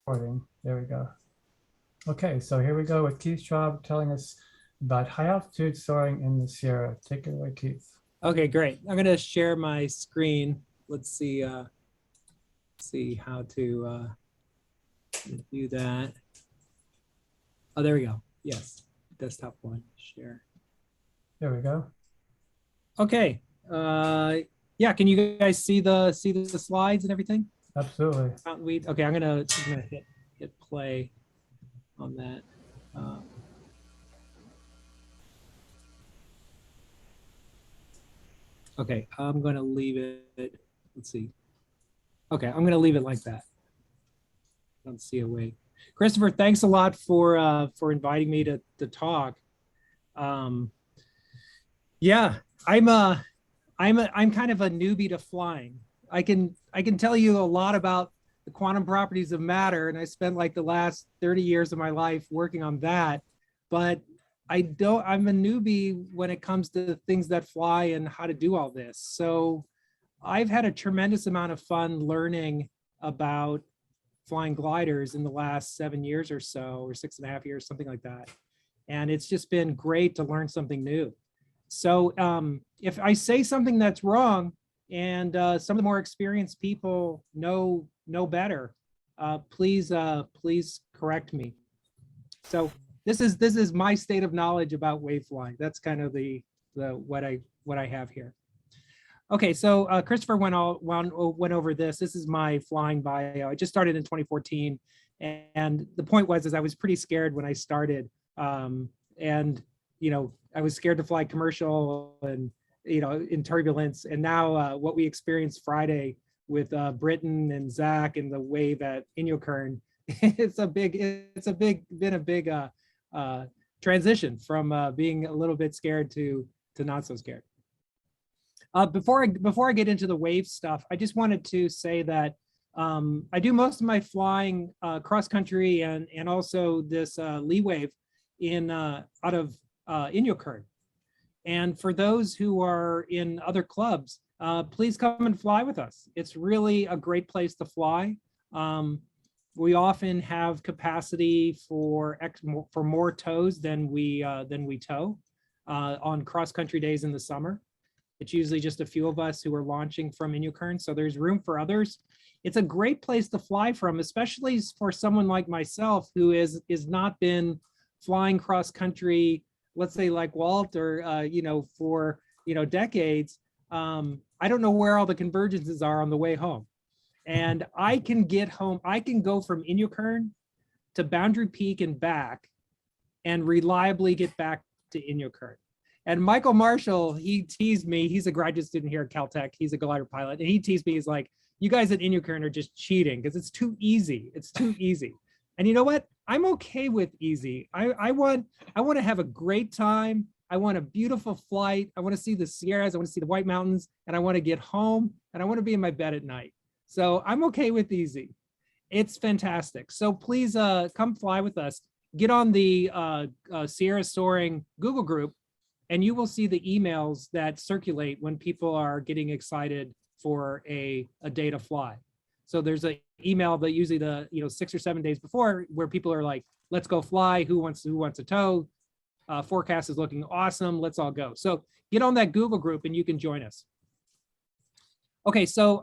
recording. There we go. Okay, so here we go with Keith Schwab telling us about high altitude soaring in the Sierra. Take it away, Keith. Okay, great. I'm going to share my screen. Let's see how to do that. Oh, there we go. Yes, desktop one, share. There we go. Okay. Yeah, can you guys see the slides and everything? Absolutely. Okay, I'm gonna hit play on that. Okay, I'm gonna leave it. Let's see. Okay, I'm gonna leave it like that. I don't see a way. Christopher, thanks a lot for inviting me to talk. Yeah, I'm kind of a newbie to flying. I can tell you a lot about the quantum properties of matter, and I spent like the last 30 years of my life working on that. But I'm a newbie when it comes to things that fly and how to do all this. So I've had a tremendous amount of fun learning about flying gliders in the last 7 years or so, or 6.5 years, something like that. And it's just been great to learn something new. So if I say something that's wrong and some of the more experienced people know better, please correct me. So this is my state of knowledge about wave flying. That's kind of what I have here. Okay, so Christopher went over this. This is my flying bio. I just started in 2014, and the point was I was pretty scared when I started, and I was scared to fly commercial and in turbulence. And now what we experienced Friday with Britton and Zach and the wave at Inyokern, it's been a big transition from being a little bit scared to not so scared. Before I get into the wave stuff, I just wanted to say that I do most of my flying cross country and also this lee wave out of Inyokern. And for those who are in other clubs, please come and fly with us. It's really a great place to fly. We often have capacity for more tows than we tow on cross country days in the summer. It's usually just a few of us who are launching from Inyokern, so there's room for others. It's a great place to fly from, especially for someone like myself who is not been flying cross country, let's say like Walt, or for decades. I don't know where all the convergences are on the way home, and I can get home. I can go from Inyokern to Boundary Peak and back, and reliably get back to Inyokern. And Michael Marshall, he teased me. He's a graduate student here at Caltech. He's a glider pilot, and he teased me. He's like, "You guys at Inyokern are just cheating because it's too easy. It's too easy." And you know what? I'm okay with easy. I want to have a great time. I want a beautiful flight. I want to see the Sierras. I want to see the White Mountains, and I want to get home, and I want to be in my bed at night. So I'm okay with easy. It's fantastic. So please come fly with us. Get on the Sierra Soaring Google group, and you will see the emails that circulate when people are getting excited for a day to fly. So there's an email that usually 6 or 7 days before where people are like, "Let's go fly. Who wants a tow? Forecast is looking awesome. Let's all go." So get on that Google group and you can join us. Okay, so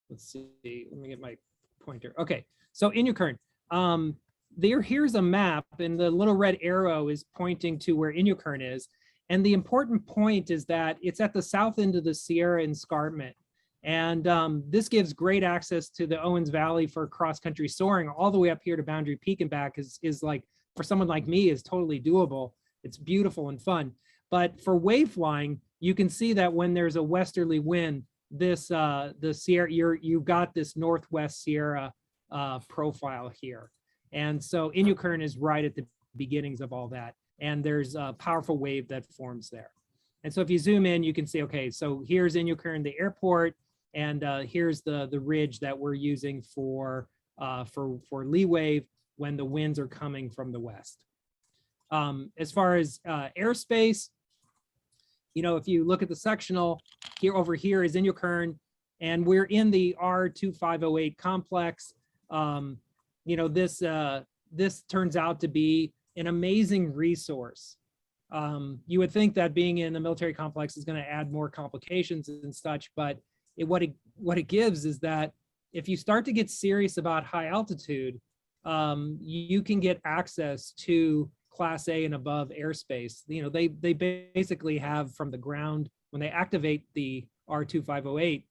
let's see. Let me get my pointer. Okay, so Inyokern. Here's a map, and the little red arrow is pointing to where Inyokern is. And the important point is that it's at the south end of the Sierra escarpment. And this gives great access to the Owens Valley for cross-country soaring all the way up here to Boundary Peak and back is like, for someone like me, is totally doable. It's beautiful and fun. But for wave flying, you can see that when there's a westerly wind, the Sierra, you've got this Northwest Sierra profile here. And so Inyokern is right at the beginnings of all that. And there's a powerful wave that forms there. And so if you zoom in, you can see, okay, so here's Inyokern, the airport, and here's the ridge that we're using for lee wave when the winds are coming from the west. As far as airspace, if you look at the sectional, over here is Inyokern, and we're in the R2508 complex. You know, this turns out to be an amazing resource. You would think that being in a military complex is going to add more complications and such, but what it gives is that if you start to get serious about high altitude, you can get access to Class A and above airspace. You know, they basically have from the ground, when they activate the R2508,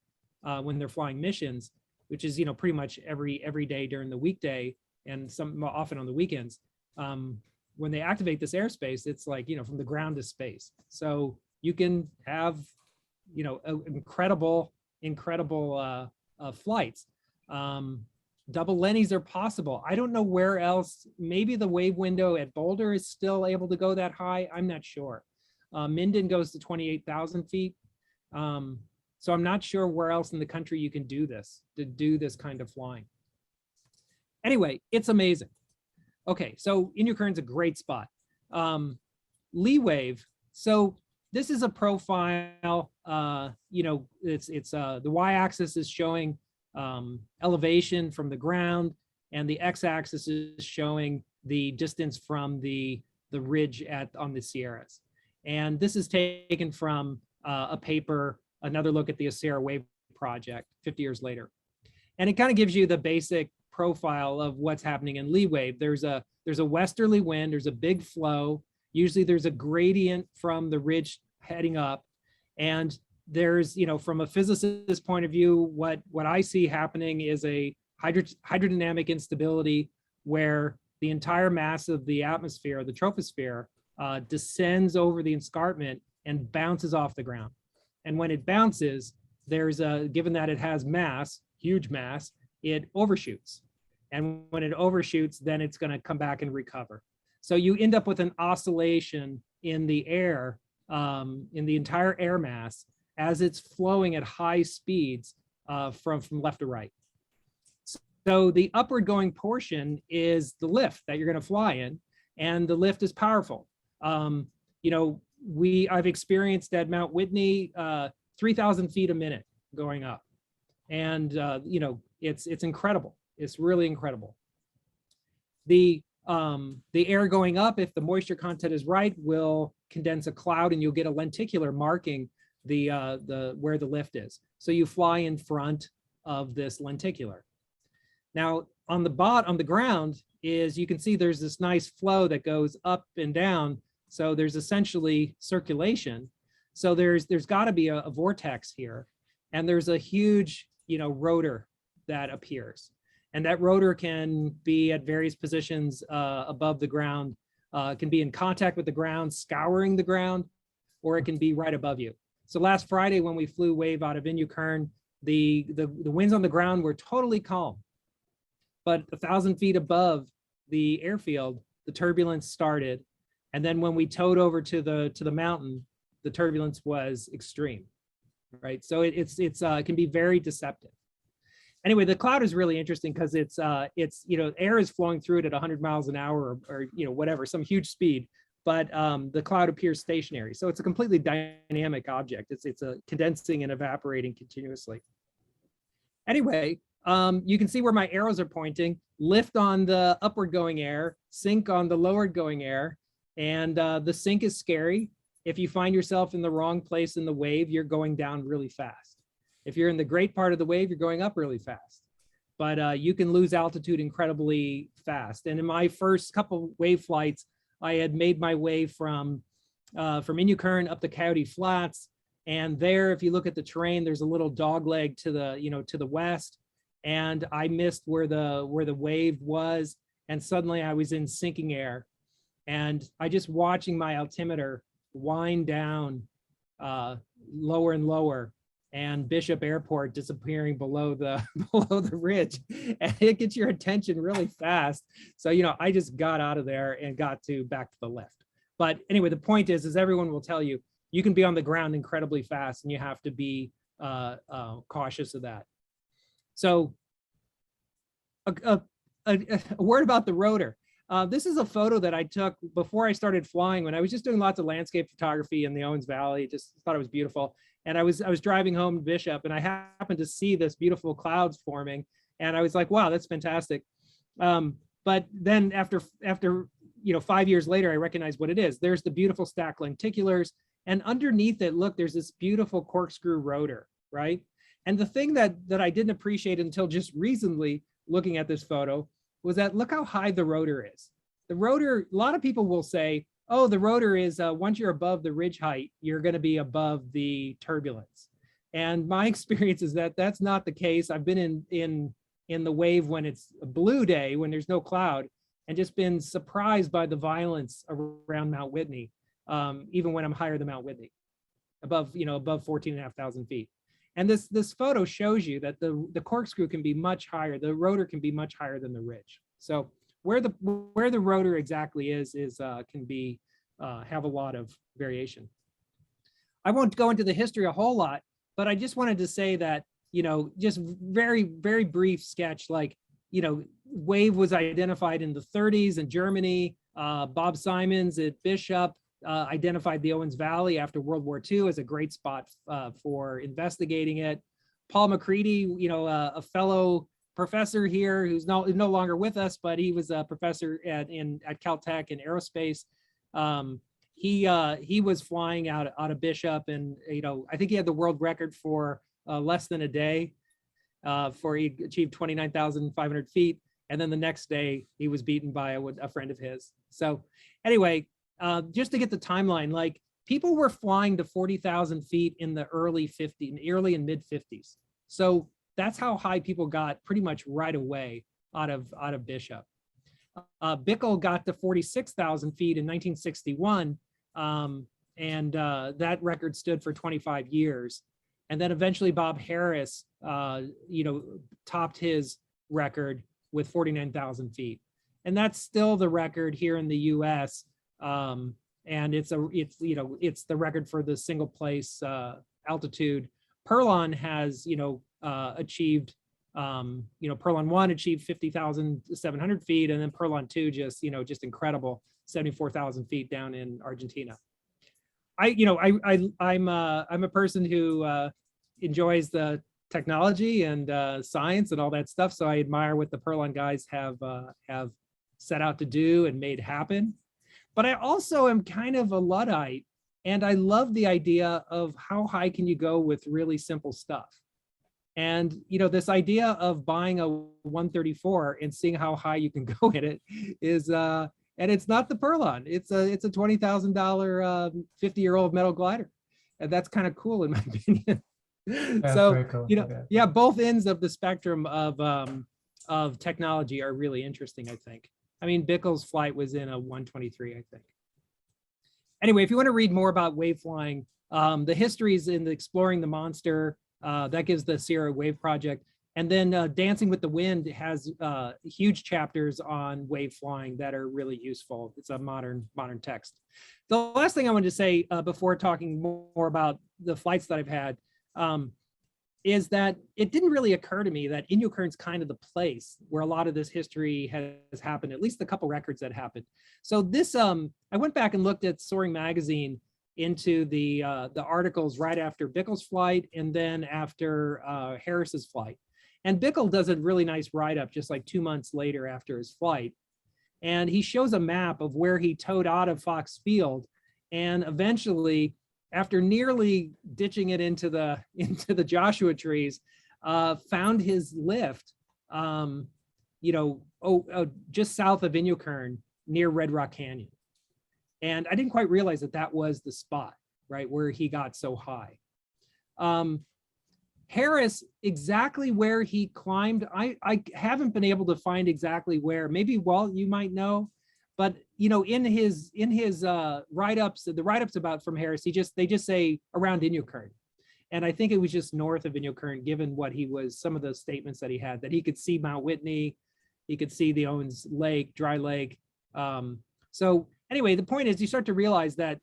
when they're flying missions, which is, you know, pretty much every day during the weekday and some often on the weekends. When they activate this airspace, it's like, you know, from the ground to space. So you can have, you know, incredible flights. Double Lennies are possible. I don't know where else. Maybe the wave window at Boulder is still able to go that high. I'm not sure. Minden goes to 28,000 feet. So I'm not sure where else in the country you can do this kind of flying. Anyway, it's amazing. Okay, so Inyokern's a great spot. Lee wave. So this is a profile. You know, it's the y-axis is showing elevation from the ground, and the x-axis is showing the distance from the ridge on the Sierras. And this is taken from a paper, another look at the Sierra Wave project 50 years later. And it kind of gives you the basic profile of what's happening in lee wave. There's a westerly wind, there's a big flow. Usually there's a gradient from the ridge heading up. And there's, you know, from a physicist's point of view, what I see happening is a hydrodynamic instability where the entire mass of the atmosphere, the troposphere, descends over the escarpment and bounces off the ground. And when it bounces, given that it has mass, huge mass, it overshoots. And when it overshoots, then it's going to come back and recover. So you end up with an oscillation in the air, in the entire air mass, as it's flowing at high speeds from left to right. So the upward going portion is the lift that you're going to fly in, and the lift is powerful. You know, I've experienced at Mount Whitney 3,000 feet a minute going up, and you know, it's incredible. It's really incredible. The air going up, if the moisture content is right, will condense a cloud, and you'll get a lenticular marking where the lift is. So you fly in front of this lenticular. Now on the ground is, you can see there's this nice flow that goes up and down. So there's essentially circulation. So there's got to be a vortex here, and there's a huge, you know, rotor that appears, and that rotor can be at various positions above the ground. Can be in contact with the ground, scouring the ground, or it can be right above you. So last Friday when we flew wave out of Inyokern, the winds on the ground were totally calm, but 1,000 feet above the airfield, the turbulence started. And then when we towed over to the mountain, the turbulence was extreme, right? So it can be very deceptive. Anyway, the cloud is really interesting because it's you know, air is flowing through it at 100 miles an hour or you know, whatever, some huge speed, but the cloud appears stationary. So it's a completely dynamic object. It's a condensing and evaporating continuously. Anyway, you can see where my arrows are pointing. Lift on the upward going air, sink on the lowered going air, and the sink is scary. If you find yourself in the wrong place in the wave, you're going down really fast. If you're in the great part of the wave, you're going up really fast. But you can lose altitude incredibly fast. And in my first couple wave flights, I had made my way from Inyokern up the Coyote Flats. And there, if you look at the terrain, there's a little dog leg to the west. And I missed where the wave was. And suddenly I was in sinking air. And I just watching my altimeter wind down lower and lower, and Bishop Airport disappearing below the ridge, and it gets your attention really fast. So, you know, I just got out of there and got back to the lift. But anyway, the point is everyone will tell you, you can be on the ground incredibly fast, and you have to be cautious of that. So a word about the rotor. This is a photo that I took before I started flying when I was just doing lots of landscape photography in the Owens Valley. Just thought it was beautiful. And I was driving home to Bishop, and I happened to see this beautiful clouds forming. And I was like, wow, that's fantastic. But then after 5 years later, I recognized what it is. There's the beautiful stacked lenticulars. And underneath it, look, there's this beautiful corkscrew rotor, right? And the thing that I didn't appreciate until just recently looking at this photo was that look how high the rotor is. The rotor, a lot of people will say, oh, the rotor is, once you're above the ridge height, you're gonna be above the turbulence. And my experience is that that's not the case. I've been in the wave when it's a blue day, when there's no cloud, and just been surprised by the violence around Mount Whitney, even when I'm higher than Mount Whitney, above 14,500 feet. And this photo shows you that the corkscrew can be much higher. The rotor can be much higher than the ridge. So where the rotor exactly is can be have a lot of variation. I won't go into the history a whole lot, but I just wanted to say that, just very, very brief sketch, like, wave was identified in the 30s in Germany. Bob Simons at Bishop identified the Owens Valley after World War II as a great spot for investigating it. Paul McCready, a fellow professor here who's no longer with us, but he was a professor at Caltech in aerospace. He was flying out of Bishop, and I think he had the world record for less than a day. He achieved 29,500 feet, and then the next day he was beaten by a friend of his. So anyway, just to get the timeline, like people were flying to 40,000 feet in the early and mid 50s. So that's how high people got pretty much right away out of Bishop. Bickle got to 46,000 feet in 1961, and that record stood for 25 years. And then eventually Bob Harris, topped his record with 49,000 feet. And that's still the record here in the US. And it's the record for the single place altitude. Perlon has, achieved, Perlon 1 achieved 50,700 feet, and then Perlon 2 just incredible, 74,000 feet down in Argentina. I'm a person who enjoys the technology and science and all that stuff, so I admire what the Perlon guys have set out to do and made happen. But I also am kind of a Luddite, and I love the idea of how high can you go with really simple stuff. And this idea of buying a 134 and seeing how high you can go in it is and it's not the Perlon. It's a $20,000 50-year-old metal glider, and that's kind of cool in my opinion. That's So very cool. yeah, both ends of the spectrum of technology are really interesting, I think. I mean, Bickle's flight was in a 123, I think. Anyway, if you want to read more about wave flying, the histories in the Exploring the Monster, that gives the Sierra Wave Project. And then Dancing with the Wind has huge chapters on wave flying that are really useful. It's a modern text. The last thing I wanted to say before talking more about the flights that I've had is that it didn't really occur to me that Inyokern's kind of the place where a lot of this history has happened, at least a couple records that happened. So this, I went back and looked at Soaring magazine into the articles right after Bickle's flight and then after Harris's flight. And Bickle does a really nice write-up just like 2 months later after his flight. And he shows a map of where he towed out of Fox Field. And eventually, after nearly ditching it into the Joshua trees, found his lift, just south of Inyokern near Red Rock Canyon. And I didn't quite realize that was the spot, right, where he got so high. Harris, exactly where he climbed, I haven't been able to find exactly where. Maybe Walt, you might know, but in his write-ups, the write-ups about from Harris, they just say around Inyokern, and I think it was just north of Inyokern, given what some of the statements that he had, that he could see Mount Whitney, he could see the Owens Lake, Dry Lake. So anyway, the point is you start to realize that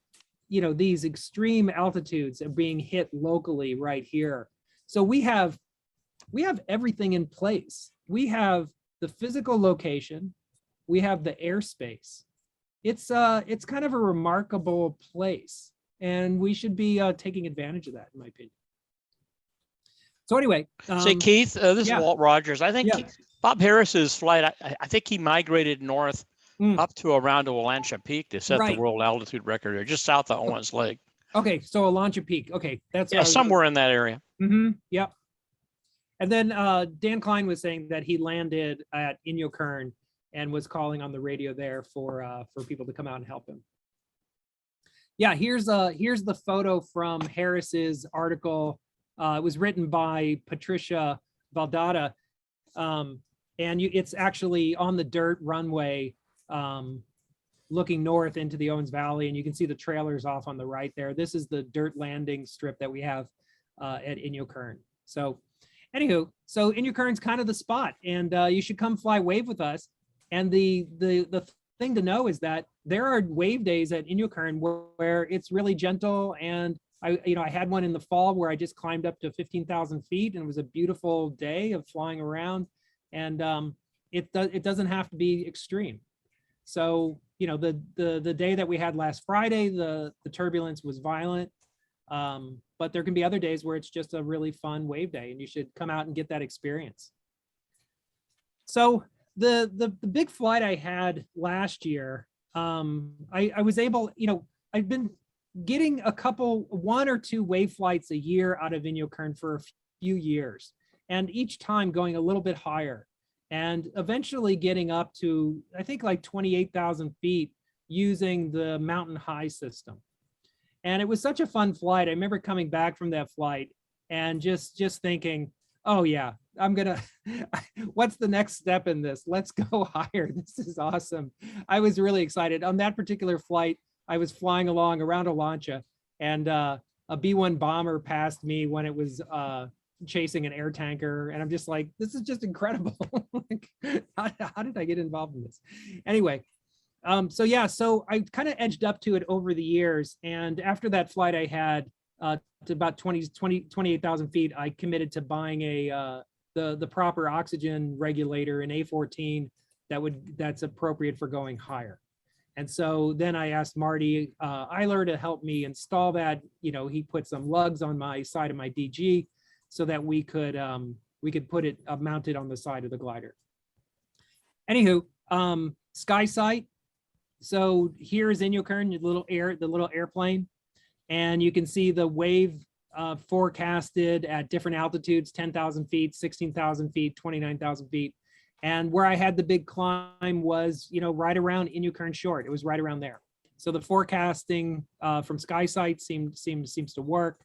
these extreme altitudes are being hit locally right here. So we have everything in place. We have the physical location, we have the airspace. It's kind of a remarkable place, and we should be taking advantage of that, in my opinion. So anyway, say Keith, this is yeah. Walt Rogers. I think Yeah. Bob Harris's flight, I think he migrated north Mm. up to around Olancha Peak to set the Right. world altitude record there, just south of Owens Lake. Okay, so Olancha Peak. Okay, that's Yeah, somewhere in that area. Yep. And then Dan Klein was saying that he landed at Inyokern and was calling on the radio there for people to come out and help him. Yeah, here's the photo from Harris's article. It was written by Patricia Valdata, and it's actually on the dirt runway, looking north into the Owens Valley, and you can see the trailers off on the right there. This is the dirt landing strip that we have at Inyokern. So anywho, so Inyokern's kind of the spot, and you should come fly wave with us. And the thing to know is that there are wave days at Inyokern where it's really gentle. And I had one in the fall where I just climbed up to 15,000 feet, and it was a beautiful day of flying around. And it doesn't have to be extreme. So the day that we had last Friday, the turbulence was violent. But there can be other days where it's just a really fun wave day, and you should come out and get that experience. So the big flight I had last year, I was able, I've been getting one or two wave flights a year out of Inyokern for a few years, and each time going a little bit higher, and eventually getting up to, I think, like 28,000 feet using the mountain high system. And it was such a fun flight. I remember coming back from that flight and just thinking, oh yeah, what's the next step in this? Let's go higher. This is awesome. I was really excited. On that particular flight, I was flying along around Olancha, and a B-1 bomber passed me when it was chasing an air tanker. And I'm just like, this is just incredible. Like, how did I get involved in this? Anyway, so I kind of edged up to it over the years. And after that flight I had to about 28,000 feet, I committed to buying the proper oxygen regulator, an A14 that's appropriate for going higher. And so then I asked Marty Eiler to help me install that. He put some lugs on my side of my DG so that we could put it mounted on the side of the glider. Anywho, SkySight. So here's Inyokern, the little airplane, and you can see the wave forecasted at different altitudes: 10,000 feet, 16,000 feet, 29,000 feet. And where I had the big climb was, right around Inyokern Short. It was right around there. So the forecasting from SkySight seems to work.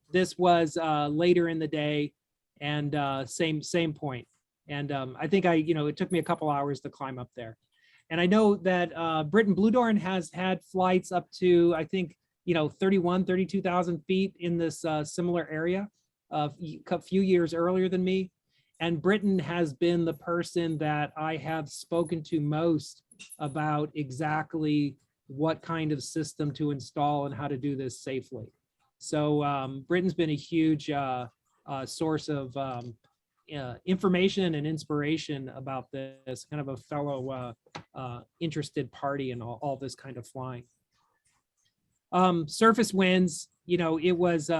This was later in the day, and same point. And I think it took me a couple hours to climb up there. And I know that Britain Bluedorn has had flights up to, I think, 32,000 feet in this similar area a few years earlier than me. And Britain has been the person that I have spoken to most about exactly what kind of system to install and how to do this safely. So Britain's been a huge source of information and inspiration about this, kind of a fellow interested party in all this kind of flying. Surface winds, it was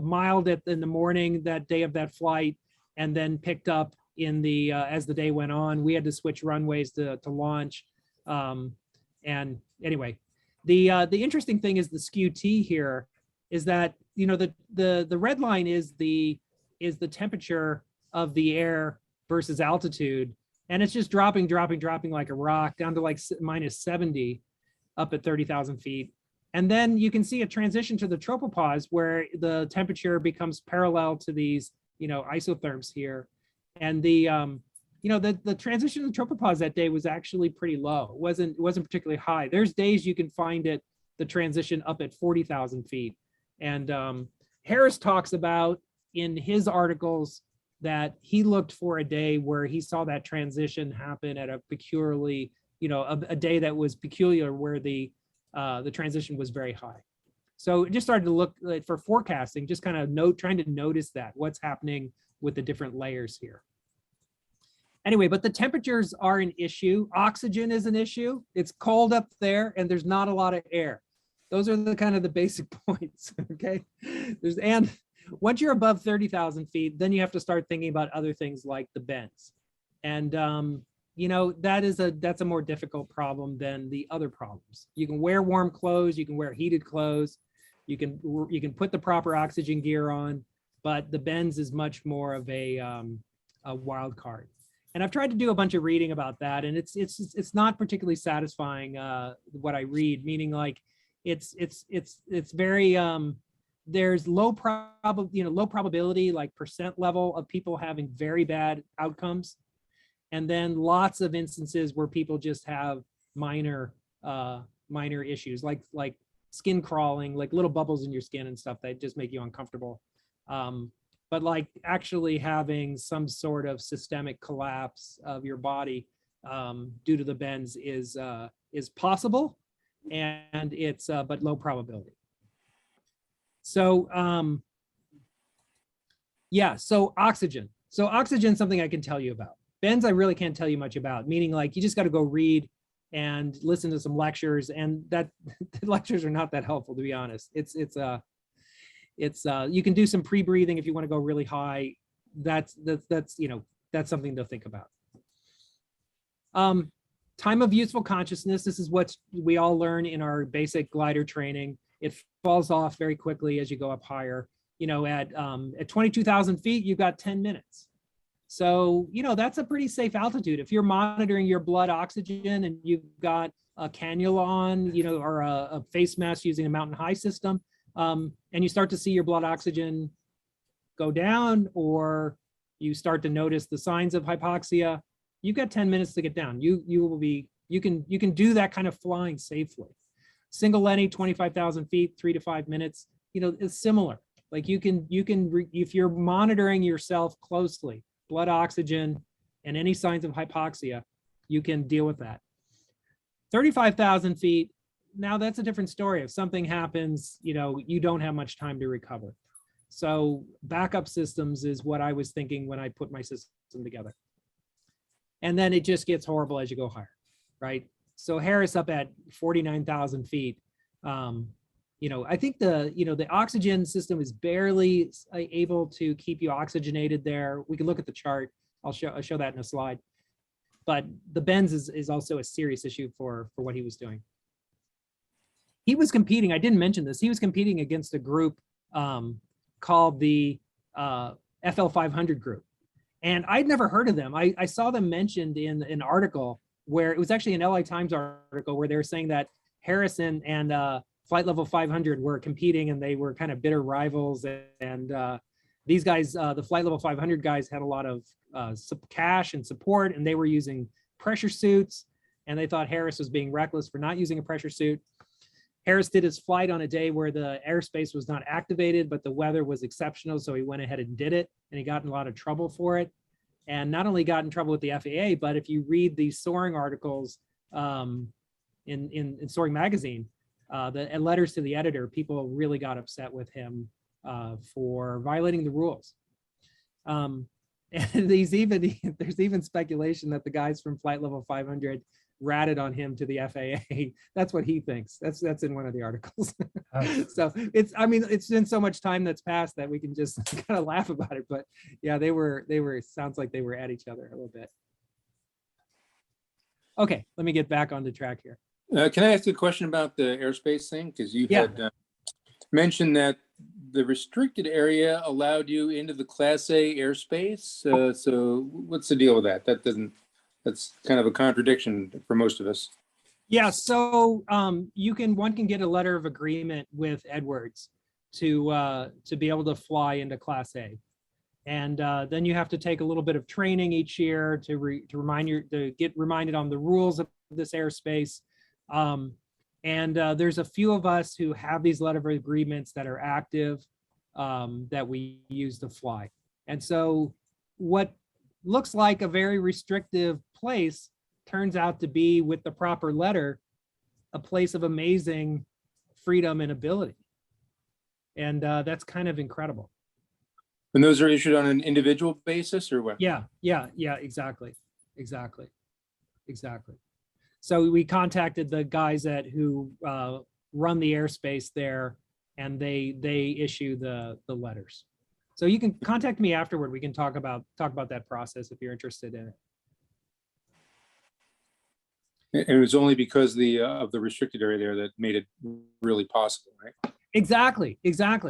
mild in the morning that day of that flight, and then picked up in the as the day went on. We had to switch runways to launch. And anyway, the interesting thing is the skew T here is that the red line is the temperature of the air versus altitude, and it's just dropping like a rock down to like minus 70 up at 30,000 feet. And then you can see a transition to the tropopause where the temperature becomes parallel to these isotherms here. And the transition to tropopause that day was actually pretty low. It wasn't particularly high. There's days you can find the transition up at 40,000 feet. And Harris talks about in his articles that he looked for a day where he saw that transition happen at a peculiarly, a day that was peculiar where the transition was very high. So it just started to look for forecasting, just kind of trying to notice what's happening with the different layers here. Anyway, but the temperatures are an issue. Oxygen is an issue. It's cold up there and there's not a lot of air. Those are the kind of the basic points, okay? And once you're above 30,000 feet, then you have to start thinking about other things like the bends. And you know, that's a more difficult problem than the other problems. You can wear warm clothes, you can wear heated clothes, you can put the proper oxygen gear on, but the bends is much more of a wild card. And I've tried to do a bunch of reading about that, and it's not particularly satisfying what I read. Meaning, like, it's very there's low probability, like percent level of people having very bad outcomes, and then lots of instances where people just have minor issues, like skin crawling, like little bubbles in your skin and stuff that just make you uncomfortable. But like actually having some sort of systemic collapse of your body due to the bends is possible, and it's but low probability. So yeah, so oxygen. So oxygen is something I can tell you about. Bends I really can't tell you much about, meaning like you just got to go read and listen to some lectures, and that the lectures are not that helpful, to be honest. It's you can do some pre-breathing if you want to go really high. That's you know, that's something to think about. Time of useful consciousness. This is what we all learn in our basic glider training. It falls off very quickly as you go up higher. You know, at 22,000 feet, you've got 10 minutes. So, you know, that's a pretty safe altitude. If you're monitoring your blood oxygen and you've got a cannula on, you know, or a face mask using a mountain high system, and you start to see your blood oxygen go down, or you start to notice the signs of hypoxia, you've got 10 minutes to get down. You can do that kind of flying safely. Single Lenny, 25,000 feet, 3 to 5 minutes, you know, it's similar. Like you can if you're monitoring yourself closely, blood oxygen and any signs of hypoxia, you can deal with that. 35,000 feet, now that's a different story. If something happens, you know, you don't have much time to recover. So backup systems is what I was thinking when I put my system together. And then it just gets horrible as you go higher, right? So Harris up at 49,000 feet, you know, I think the oxygen system is barely able to keep you oxygenated there. We can look at the chart. I'll show that in a slide. But the bends is also a serious issue for what he was doing. He was competing, I didn't mention this, he was competing against a group called the FL 500 group. And I'd never heard of them. I saw them mentioned in an article where it was actually an LA Times article where they were saying that Harrison and Flight Level 500 were competing, and they were kind of bitter rivals. And these guys, the Flight Level 500 guys, had a lot of cash and support, and they were using pressure suits, and they thought Harris was being reckless for not using a pressure suit. Harris did his flight on a day where the airspace was not activated, but the weather was exceptional, so he went ahead and did it, and he got in a lot of trouble for it. And not only got in trouble with the FAA, but if you read the Soaring articles in Soaring magazine, the letters to the editor, people really got upset with him for violating the rules. And there's even speculation that the guys from Flight Level 500 ratted on him to the FAA. That's what he thinks. That's in one of the articles. So it's been so much time that's passed that we can just kind of laugh about it. But yeah, they were sounds like they were at each other a little bit. Okay, let me get back on the track here. Can I ask you a question about the airspace thing? Because you had mentioned that the restricted area allowed you into the Class A airspace. So what's the deal with that? That's kind of a contradiction for most of us. Yeah, so one can get a letter of agreement with Edwards to be able to fly into Class A, and then you have to take a little bit of training each year to get reminded on the rules of this airspace. And there's a few of us who have these letter of agreements that are active that we use to fly. And so what looks like a very restrictive place turns out to be, with the proper letter, a place of amazing freedom and ability. And that's kind of incredible. And those are issued on an individual basis or what? Yeah, exactly. exactly. So we contacted the guys who run the airspace there, and they issue the letters. So you can contact me afterward. We can talk about that process if you're interested in it. And it was only because of the restricted area there that made it really possible, right? Exactly.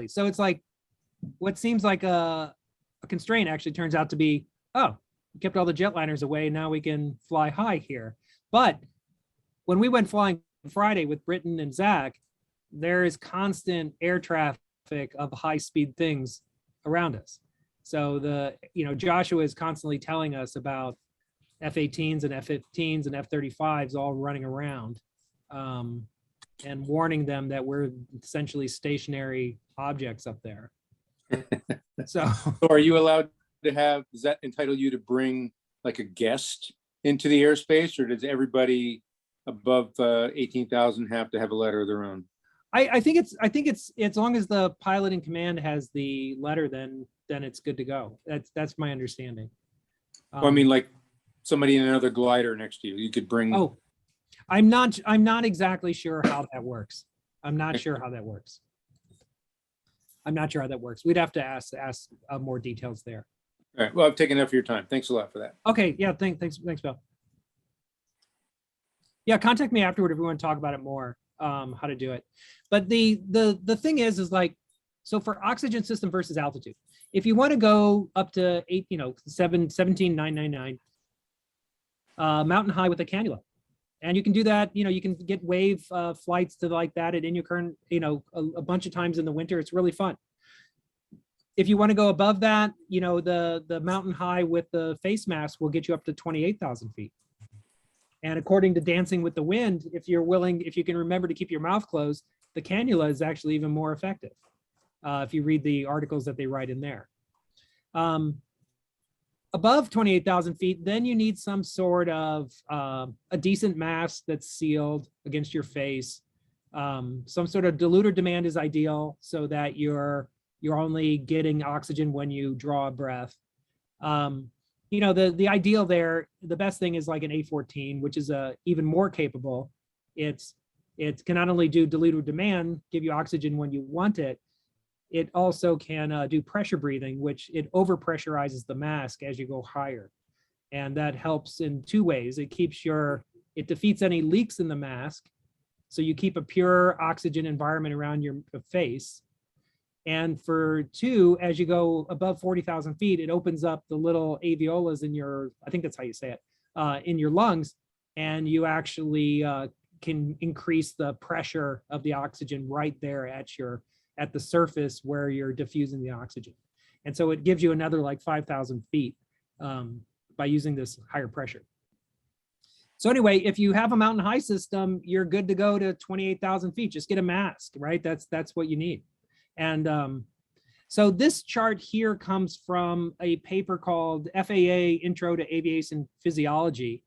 So it's like what seems like a constraint actually turns out to be, oh, we kept all the jetliners away. Now we can fly high here. But when we went flying Friday with Britton and Zach, there is constant air traffic of high speed things around us. So Joshua is constantly telling us about F-18s and F-15s and F-35s all running around, and warning them that we're essentially stationary objects up there. So are you allowed to have, does that entitle you to bring like a guest into the airspace, or does everybody above 18,000 have to have a letter of their own? I think it's as long as the pilot in command has the letter, then it's good to go. That's my understanding. Well, I mean, like somebody in another glider next to you, you could bring. Oh, I'm not exactly sure how that works. I'm not sure how that works. We'd have to ask more details there. All right. Well, I've taken enough of your time. Thanks a lot for that. Okay. Yeah. Thanks, Bill. Yeah. Contact me afterward if you want to talk about it more, how to do it. But the thing is like, so for oxygen system versus altitude, if you want to go up to 17,999, mountain high with a cannula, and you can do that, you can get wave flights to like that at Inyokern, a bunch of times in the winter. It's really fun. If you want to go above that, the mountain high with the face mask will get you up to 28,000 feet. And according to Dancing with the Wind, if you can remember to keep your mouth closed, the cannula is actually even more effective. If you read the articles that they write in there. Above 28,000 feet, then you need some sort of a decent mask that's sealed against your face. Some sort of diluter demand is ideal so that you're only getting oxygen when you draw a breath. The ideal there, the best thing is like an A14, which is even more capable. It can not only do diluter demand, give you oxygen when you want it, it also can do pressure breathing, which it overpressurizes the mask as you go higher. And that helps in two ways. It defeats any leaks in the mask. So you keep a pure oxygen environment around your face. And for two, as you go above 40,000 feet, it opens up the little alveolus in I think that's how you say it, in your lungs. And you actually can increase the pressure of the oxygen right there at the surface where you're diffusing the oxygen. And so it gives you another like 5,000 feet by using this higher pressure. So anyway, if you have a mountain high system, you're good to go to 28,000 feet. Just get a mask, right? That's what you need. And so this chart here comes from a paper called FAA Intro to Aviation Physiology.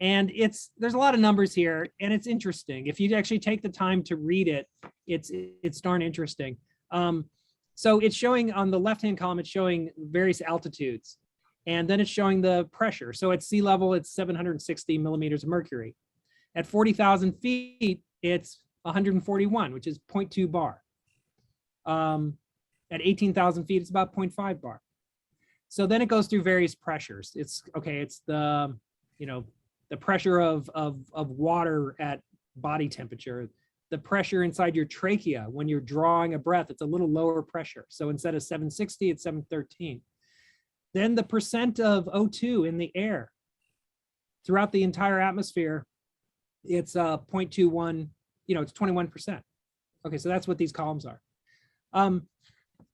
And there's a lot of numbers here, and it's interesting. If you actually take the time to read it, it's darn interesting. So it's showing on the left-hand column, it's showing various altitudes, and then it's showing the pressure. So at sea level, it's 760 millimeters of mercury. At 40,000 feet, it's 141, which is 0.2 bar. At 18,000 feet, it's about 0.5 bar. So then it goes through various pressures. It's the pressure of water at body temperature, the pressure inside your trachea when you're drawing a breath, it's a little lower pressure. So instead of 760, it's 713. Then the percent of O2 in the air throughout the entire atmosphere, it's 0.21, it's 21%. Okay, so that's what these columns are.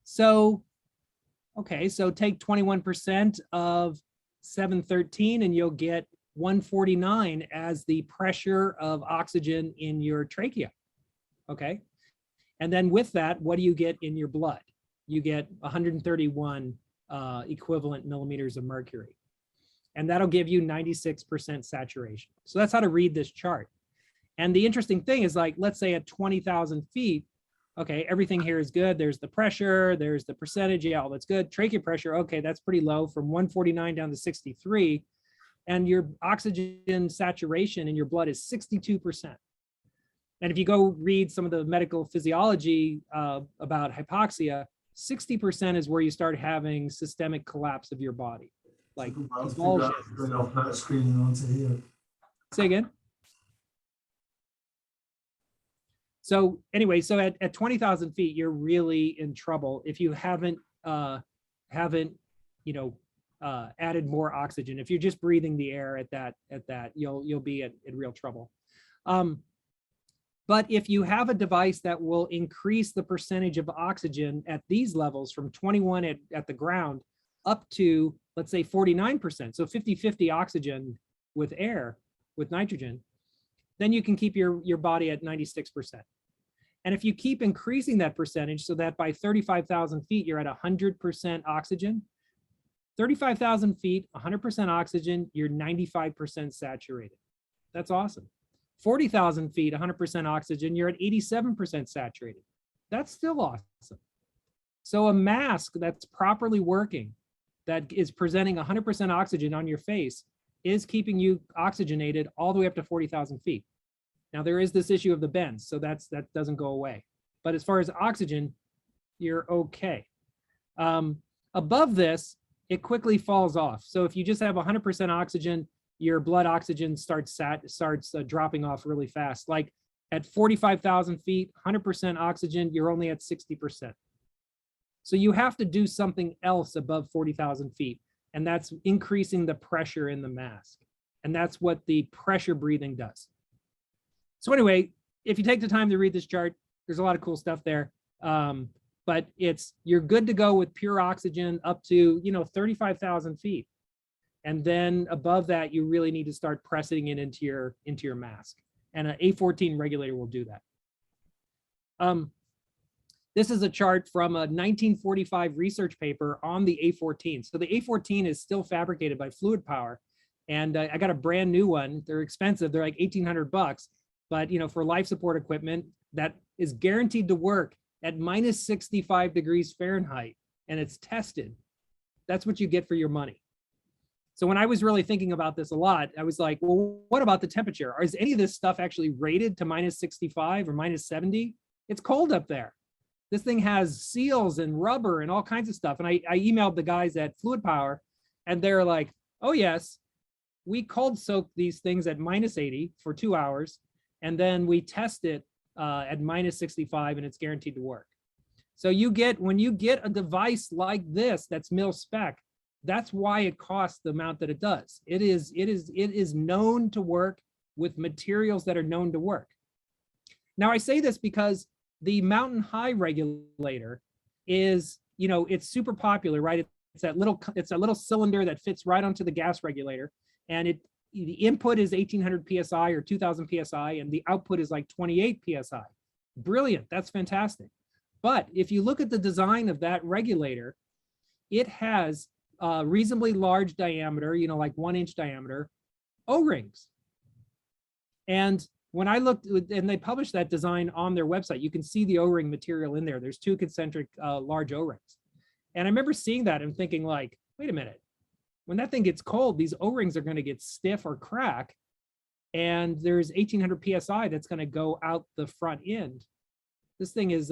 So take 21% of 713 and you'll get 149 as the pressure of oxygen in your trachea. Okay. And then with that, what do you get in your blood? You get 131 equivalent millimeters of mercury. And that'll give you 96% saturation. So that's how to read this chart. And the interesting thing is, like, let's say at 20,000 feet, okay, everything here is good. There's the pressure, there's the percentage, yeah, all that's good. Trachea pressure, okay, that's pretty low from 149 down to 63. and your oxygen saturation in your blood is 62%. And if you go read some of the medical physiology about hypoxia, 60% is where you start having systemic collapse of your body, like convulsions. Going off that screen and onto here. Say again. So anyway, so at 20,000 feet, you're really in trouble if you haven't added more oxygen. If you're just breathing the air at that, you'll be in real trouble. But if you have a device that will increase the percentage of oxygen at these levels from 21 at the ground up to, let's say, 49%, so 50-50 oxygen with air, with nitrogen, then you can keep your body at 96%. And if you keep increasing that percentage so that by 35,000 feet, you're at 100% oxygen, 35,000 feet, 100% oxygen, you're 95% saturated. That's awesome. 40,000 feet, 100% oxygen, you're at 87% saturated. That's still awesome. So a mask that's properly working, that is presenting 100% oxygen on your face, is keeping you oxygenated all the way up to 40,000 feet. Now there is this issue of the bends, so that doesn't go away. But as far as oxygen, you're okay. Above this, it quickly falls off. So if you just have 100% oxygen, your blood oxygen starts dropping off really fast. Like at 45,000 feet, 100% oxygen, you're only at 60%. So you have to do something else above 40,000 feet, and that's increasing the pressure in the mask. And that's what the pressure breathing does. So anyway, if you take the time to read this chart, there's a lot of cool stuff there. But you're good to go with pure oxygen up to 35,000 feet. And then above that, you really need to start pressing it into your mask. And an A14 regulator will do that. This is a chart from a 1945 research paper on the A14. So the A14 is still fabricated by Fluid Power. And I got a brand new one. They're expensive. They're like $1,800. But for life support equipment that is guaranteed to work at minus 65 degrees Fahrenheit, and it's tested, that's what you get for your money. So when I was really thinking about this a lot, I was like, well, what about the temperature? Is any of this stuff actually rated to minus 65 or minus 70? It's cold up there. This thing has seals and rubber and all kinds of stuff. And I emailed the guys at Fluid Power, and they're like, oh yes, we cold soak these things at minus 80 for 2 hours. And then we test it at minus 65, and it's guaranteed to work. So when you get a device like this that's mil spec, that's why it costs the amount that it does. It is known to work with materials that are known to work. Now I say this because the Mountain High regulator is, it's super popular, right? It's a little cylinder that fits right onto the gas regulator, and the input is 1,800 PSI or 2,000 PSI, and the output is like 28 PSI. Brilliant, that's fantastic. But if you look at the design of that regulator, it has a reasonably large diameter, like 1 inch diameter, O-rings. And when I looked, and they published that design on their website, you can see the O-ring material in there. There's 2 concentric large O-rings. And I remember seeing that and thinking like, wait a minute. When that thing gets cold, these O-rings are going to get stiff or crack, and there's 1,800 PSI that's going to go out the front end. This thing is,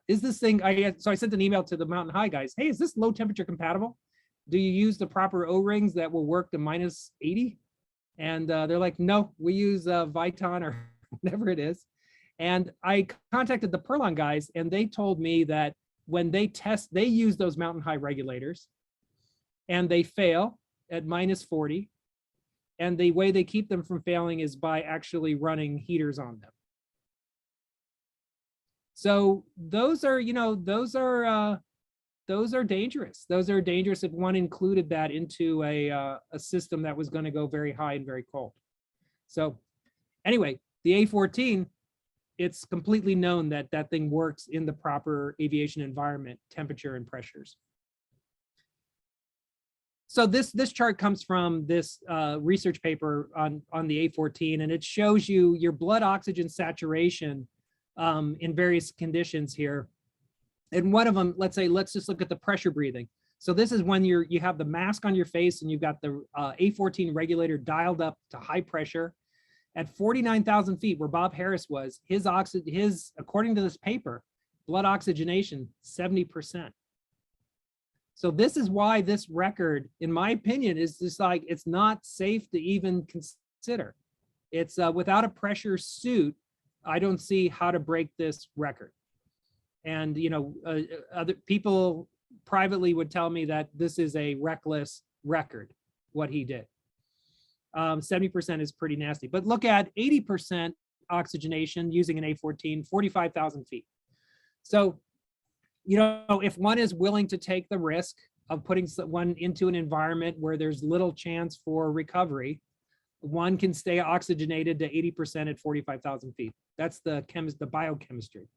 is this thing, so I sent an email to the Mountain High guys. Hey, is this low temperature compatible? Do you use the proper O-rings that will work to minus 80? And they're like, no, we use Viton or whatever it is. And I contacted the Perlon guys, and they told me that when they test, they use those Mountain High regulators, and they fail at minus 40. And the way they keep them from failing is by actually running heaters on them. So those are dangerous. Those are dangerous if one included that into a system that was going to go very high and very cold. So anyway, the A14, it's completely known that that thing works in the proper aviation environment, temperature and pressures. So this chart comes from this research paper on the A14, and it shows you your blood oxygen saturation in various conditions here. And one of them, let's just look at the pressure breathing. So this is when you have the mask on your face and you've got the A14 regulator dialed up to high pressure. At 49,000 feet, where Bob Harris was, his according to this paper, blood oxygenation 70%. So this is why this record, in my opinion, is just like, it's not safe to even consider. It's without a pressure suit, I don't see how to break this record. And other people privately would tell me that this is a reckless record, what he did. 70% is pretty nasty, but look at 80% oxygenation using an A14, 45,000 feet. So, if one is willing to take the risk of putting one into an environment where there's little chance for recovery, one can stay oxygenated to 80% at 45,000 feet. That's the biochemistry.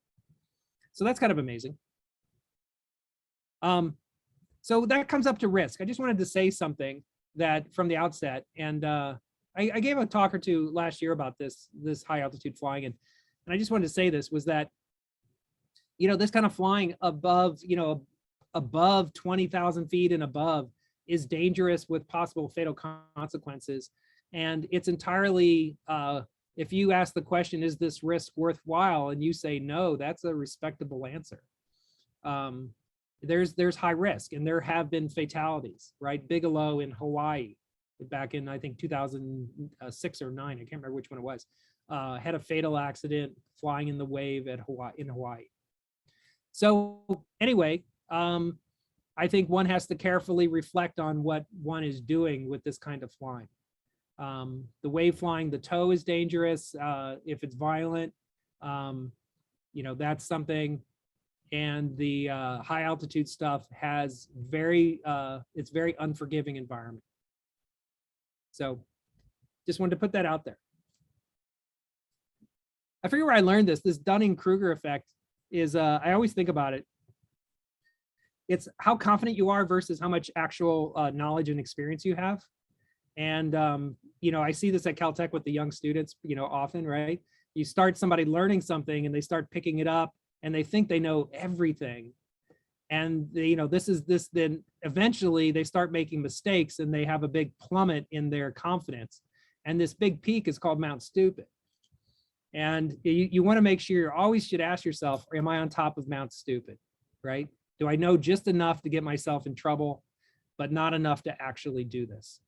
So that's kind of amazing. So that comes up to risk. I just wanted to say something that from the outset, and I gave a talk or two last year about this high altitude flying, and I just wanted to say this was that, this kind of flying above, above 20,000 feet and above is dangerous with possible fatal consequences. And it's entirely, if you ask the question, is this risk worthwhile? And you say no, that's a respectable answer. There's high risk, and there have been fatalities, right? Bigelow in Hawaii back in, I think, 2006 or 9, I can't remember which one it was, had a fatal accident flying in the wave in Hawaii. So anyway, I think one has to carefully reflect on what one is doing with this kind of flying. The wave flying, the tow is dangerous if it's violent. That's something. And the high altitude stuff has it's very unforgiving environment. So just wanted to put that out there. I forget where I learned this Dunning-Kruger effect is, I always think about it. It's how confident you are versus how much actual knowledge and experience you have. And, I see this at Caltech with the young students, often, right? You start somebody learning something and they start picking it up and they think they know everything. And, then eventually they start making mistakes and they have a big plummet in their confidence. And this big peak is called Mount Stupid. And you want to make sure you always should ask yourself, am I on top of Mount Stupid, right? Do I know just enough to get myself in trouble, but not enough to actually do this?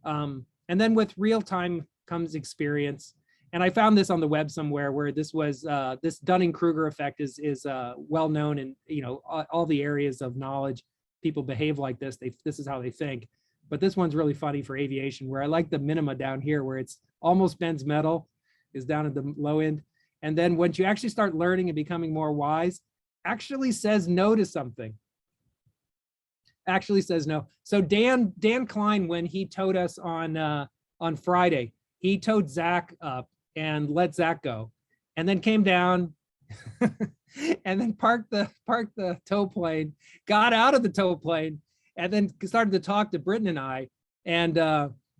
And then with real time comes experience. And I found this on the web somewhere where this was, this Dunning-Kruger effect is well known in, all the areas of knowledge. People behave like this. This is how they think. But this one's really funny for aviation, where I like the minima down here, where it's almost bends metal, is down at the low end. And then once you actually start learning and becoming more wise, actually says no to something. Actually says no. So Dan Klein, when he towed us on Friday, he towed Zach up and let Zach go, and then came down and then parked the tow plane, got out of the tow plane, and then started to talk to Britton and I, and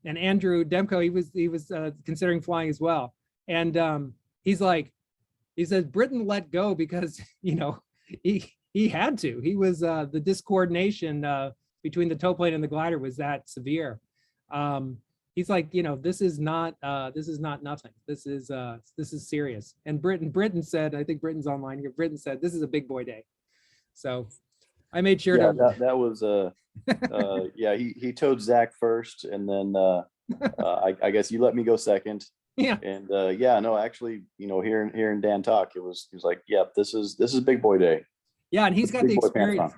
Andrew Demko. He was considering flying as well. And he says Britton let go because, he had to. He was the discoordination between the tow plane and the glider was that severe. He's like, this is not nothing. This is serious. And Britton said, I think Britton's online here. Britton said, this is a big boy day. So I made sure to. That was yeah. He towed Zach first, and then I guess you let me go second. Yeah. And actually, hearing Dan talk, he was like, yep, this is big boy day. Yeah, and he's got the experience.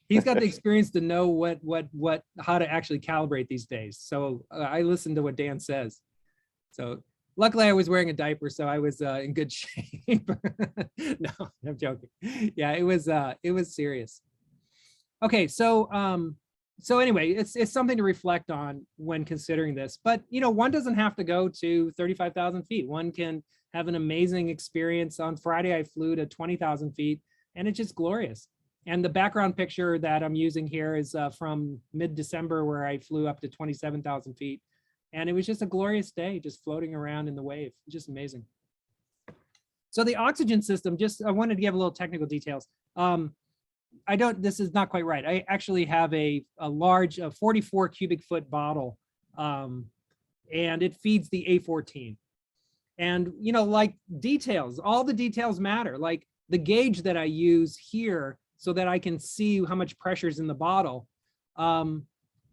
He's got the experience to know how to actually calibrate these days. So I listened to what Dan says. So luckily I was wearing a diaper, so I was in good shape. No, I'm joking. Yeah, it was serious. Okay, so anyway, it's something to reflect on when considering this. But one doesn't have to go to 35,000 feet. One can have an amazing experience. On Friday, I flew to 20,000 feet, and it's just glorious. And the background picture that I'm using here is from mid-December, where I flew up to 27,000 feet. And it was just a glorious day, just floating around in the wave, just amazing. So the oxygen system, I wanted to give a little technical details. I don't, this is not quite right. I actually have a large 44 cubic foot bottle, and it feeds the A14. And, you know, like details, all the details matter. Like the gauge that I use here so that I can see how much pressure is in the bottle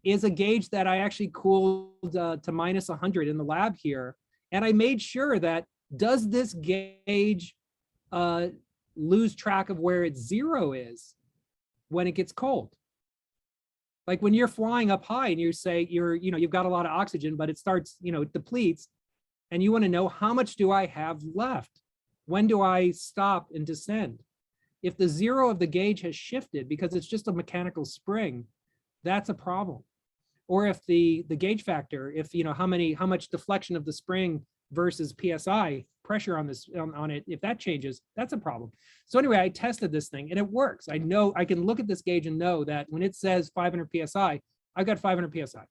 is a gauge that I actually cooled to minus 100 in the lab here. And I made sure that, does this gauge lose track of where its zero is when it gets cold? Like when you're flying up high and you say you've got a lot of oxygen, but it starts, it depletes, and you want to know, how much do I have left? When do I stop and descend? If the zero of the gauge has shifted because it's just a mechanical spring, that's a problem. Or if the gauge factor, if how much deflection of the spring versus PSI pressure on this on it, if that changes, that's a problem. So anyway, I tested this thing and it works. I know I can look at this gauge and know that when it says 500 PSI, I've got 500 PSI.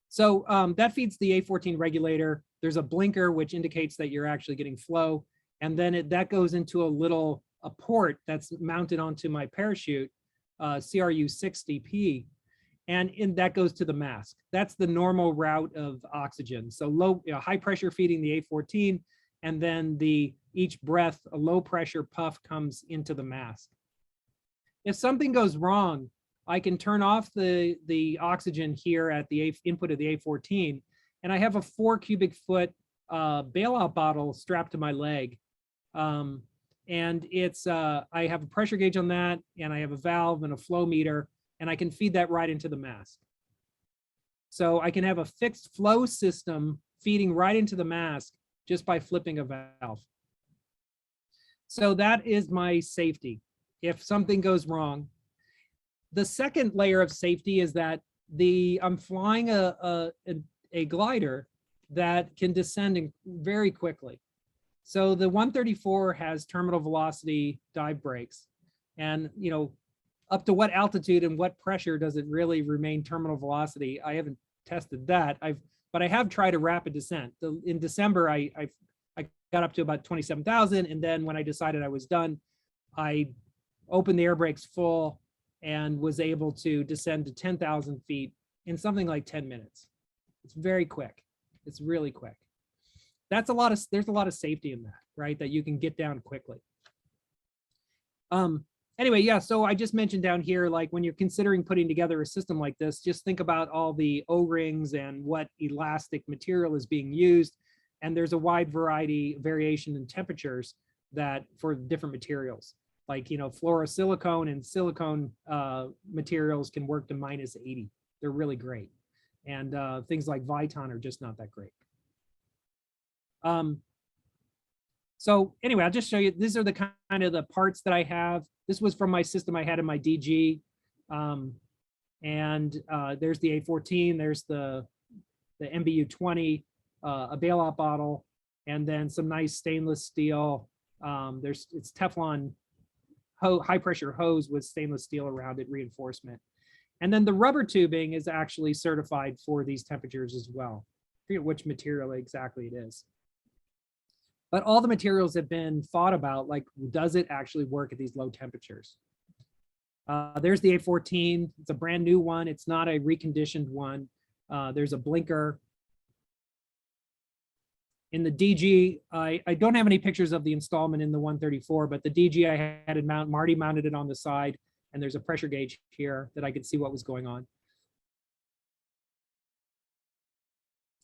So that feeds the A14 regulator. There's a blinker which indicates that you're actually getting flow, and then that goes into a port that's mounted onto my parachute, CRU 60P. And that goes to the mask. That's the normal route of oxygen. So high pressure feeding the A14, and then each breath, a low pressure puff comes into the mask. If something goes wrong, I can turn off the oxygen here at the input of the A14, and I have a 4 cubic foot bailout bottle strapped to my leg. And it's I have a pressure gauge on that, and I have a valve and a flow meter, and I can feed that right into the mask. So I can have a fixed flow system feeding right into the mask just by flipping a valve. So that is my safety if something goes wrong. The second layer of safety is that I'm flying a glider that can descend very quickly. So the 134 has terminal velocity dive brakes, and up to what altitude and what pressure does it really remain terminal velocity? I haven't tested that. But I have tried a rapid descent. In December, I got up to about 27,000, and then when I decided I was done, I opened the air brakes full and was able to descend to 10,000 feet in something like 10 minutes. It's very quick. It's really quick. There's a lot of safety in that, right? That you can get down quickly. Anyway, yeah, so I just mentioned down here, like when you're considering putting together a system like this, just think about all the O-rings and what elastic material is being used. And there's a wide variation in temperatures that for different materials. Like, fluorosilicone and silicone materials can work to minus 80. They're really great. And things like Viton are just not that great. So anyway, I'll just show you, these are the kind of the parts that I have. This was from my system I had in my DG. And there's the A14, there's the MBU-20, a bailout bottle, and then some nice stainless steel. It's Teflon high pressure hose with stainless steel around it, reinforcement. And then the rubber tubing is actually certified for these temperatures as well. I forget which material exactly it is. But all the materials have been thought about, like, does it actually work at these low temperatures? There's the A14. It's a brand new one. It's not a reconditioned one. There's a blinker. In the DG, I don't have any pictures of the installment in the 134, but the DG I had it mount, Marty mounted it on the side, and there's a pressure gauge here that I could see what was going on.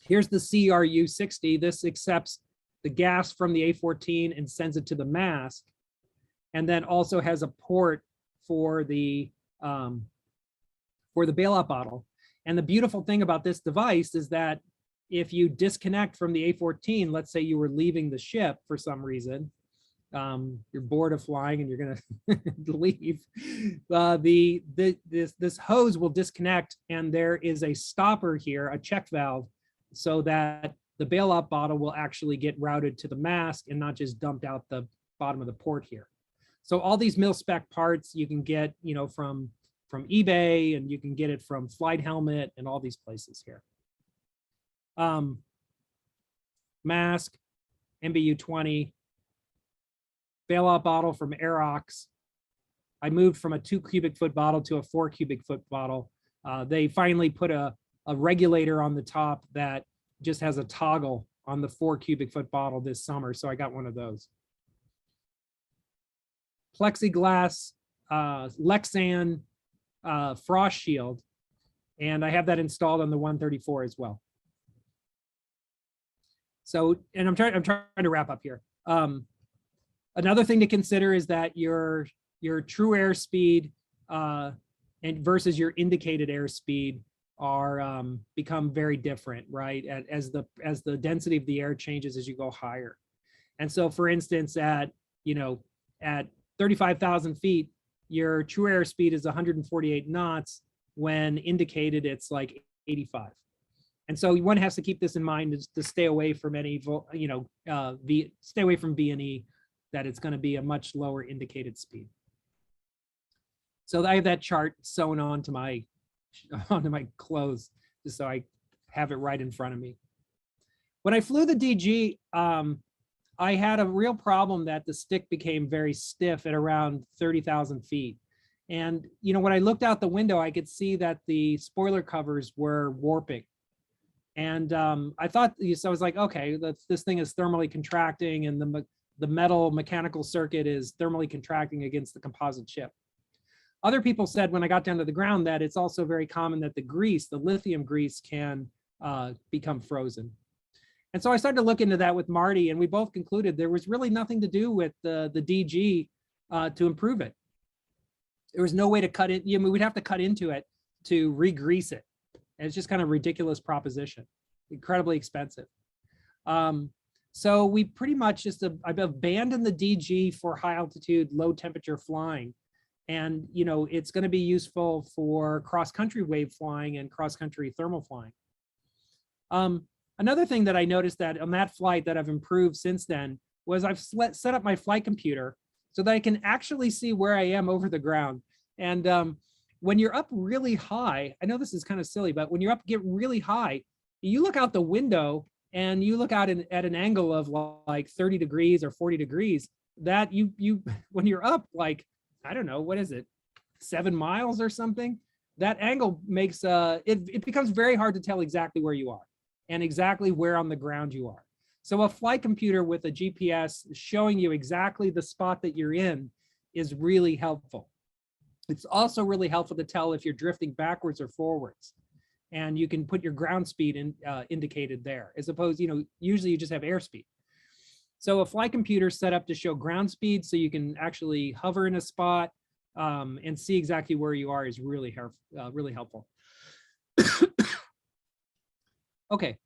Here's the CRU 60. This accepts the gas from the A14 and sends it to the mask, and then also has a port for the bailout bottle. And the beautiful thing about this device is that if you disconnect from the A14, let's say you were leaving the ship for some reason, you're bored of flying and you're gonna leave, this hose will disconnect, and there is a stopper here, a check valve, so that the bailout bottle will actually get routed to the mask and not just dumped out the bottom of the port here. So all these mil spec parts you can get, from eBay, and you can get it from Flight Helmet and all these places here. Mask, MBU-20, bailout bottle from Aerox, I moved from a 2 cubic foot bottle to a 4 cubic foot bottle. They finally put a regulator on the top that just has a toggle on the 4 cubic foot bottle this summer. So I got one of those. Plexiglass, Lexan frost shield. And I have that installed on the 134 as well. So, and I'm trying to wrap up here. Another thing to consider is that your true airspeed and versus your indicated airspeed are become very different, right? As the density of the air changes as you go higher. And so, for instance, at 35,000 feet, your true airspeed is 148 knots. When indicated, it's like 85. And so one has to keep this in mind to stay away from any, stay away from V&E, that it's going to be a much lower indicated speed. So I have that chart sewn onto my clothes, just so I have it right in front of me. When I flew the DG, I had a real problem that the stick became very stiff at around 30,000 feet. And, when I looked out the window, I could see that the spoiler covers were warping. And I thought, so I was like, okay, this thing is thermally contracting and the metal mechanical circuit is thermally contracting against the composite chip. Other people said when I got down to the ground that it's also very common that the grease, the lithium grease, can become frozen. And so I started to look into that with Marty, and we both concluded there was really nothing to do with the DG to improve it. There was no way to cut it. We'd have to cut into it to re-grease it. And it's just kind of a ridiculous proposition, incredibly expensive. So we pretty much I've abandoned the DG for high altitude, low temperature flying. And, it's going to be useful for cross-country wave flying and cross-country thermal flying. Another thing that I noticed that on that flight that I've improved since then was I've set up my flight computer so that I can actually see where I am over the ground. And when you're up really high, I know this is kind of silly, but when you're up, get really high, you look out the window and you look out at an angle of like 30 degrees or 40 degrees, that when you're up, like, I don't know, what is it, 7 miles or something? That angle makes, it becomes very hard to tell exactly where you are and exactly where on the ground you are. So a flight computer with a GPS showing you exactly the spot that you're in is really helpful. It's also really helpful to tell if you're drifting backwards or forwards. And you can put your ground speed indicated there, as opposed, usually you just have airspeed. So a flight computer set up to show ground speed so you can actually hover in a spot and see exactly where you are is really helpful. Okay.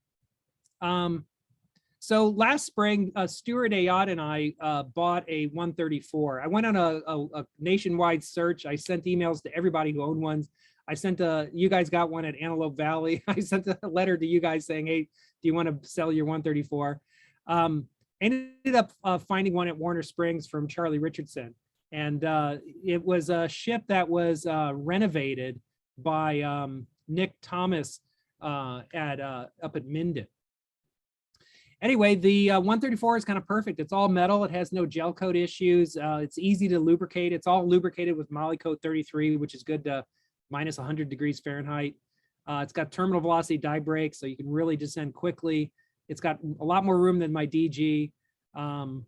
So last spring, Stuart Ayotte and I bought a 134. I went on a nationwide search. I sent emails to everybody who owned ones. I sent you guys got one at Antelope Valley. I sent a letter to you guys saying, hey, do you want to sell your 134? Ended up finding one at Warner Springs from Charlie Richardson. And it was a ship that was renovated by Nick Thomas up at Minden. Anyway, the 134 is kind of perfect. It's all metal. It has no gel coat issues. It's easy to lubricate. It's all lubricated with Molykote 33, which is good to minus 100 degrees Fahrenheit. It's got terminal velocity die brakes, so you can really descend quickly. It's got a lot more room than my DG. And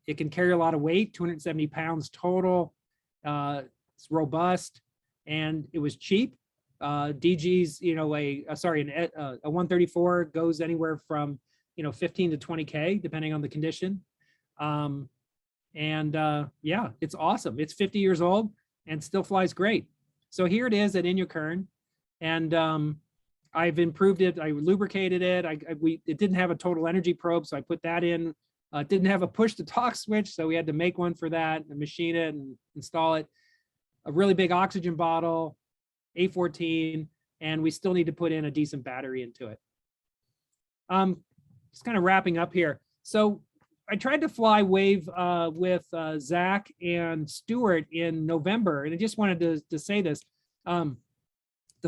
it can carry a lot of weight, 270 pounds total. It's robust, and it was cheap. DG's, a 134 goes anywhere from, 15 to 20K, depending on the condition. Yeah, it's awesome. It's 50 years old and still flies great. So here it is at Inyokern, and I've improved it. I lubricated it. It didn't have a total energy probe, so I put that in. It didn't have a push to talk switch, so we had to make one for that and machine it and install it. A really big oxygen bottle, A14, and we still need to put in a decent battery into it. Just kind of wrapping up here. So I tried to fly wave with Zach and Stuart in November, and I just wanted to say this. The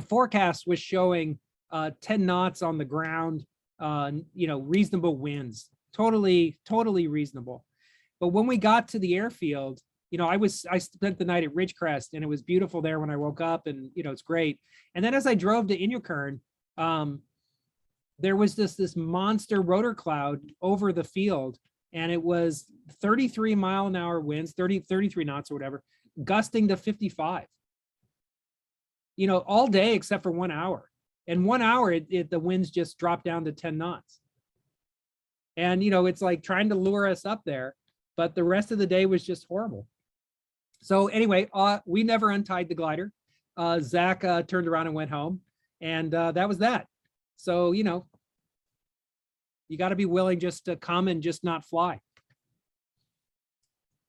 forecast was showing 10 knots on the ground, reasonable winds, totally reasonable. But when we got to the airfield, I spent the night at Ridgecrest, and it was beautiful there when I woke up, and it's great. And then as I drove to Inyokern, there was this monster rotor cloud over the field, and it was 33-mile-an-hour winds, 33 knots or whatever, gusting to 55. All day except for 1 hour. And 1 hour, the winds just dropped down to 10 knots. And it's like trying to lure us up there, but the rest of the day was just horrible. So anyway, we never untied the glider. Zach turned around and went home, and that was that. So, you got to be willing just to come and just not fly.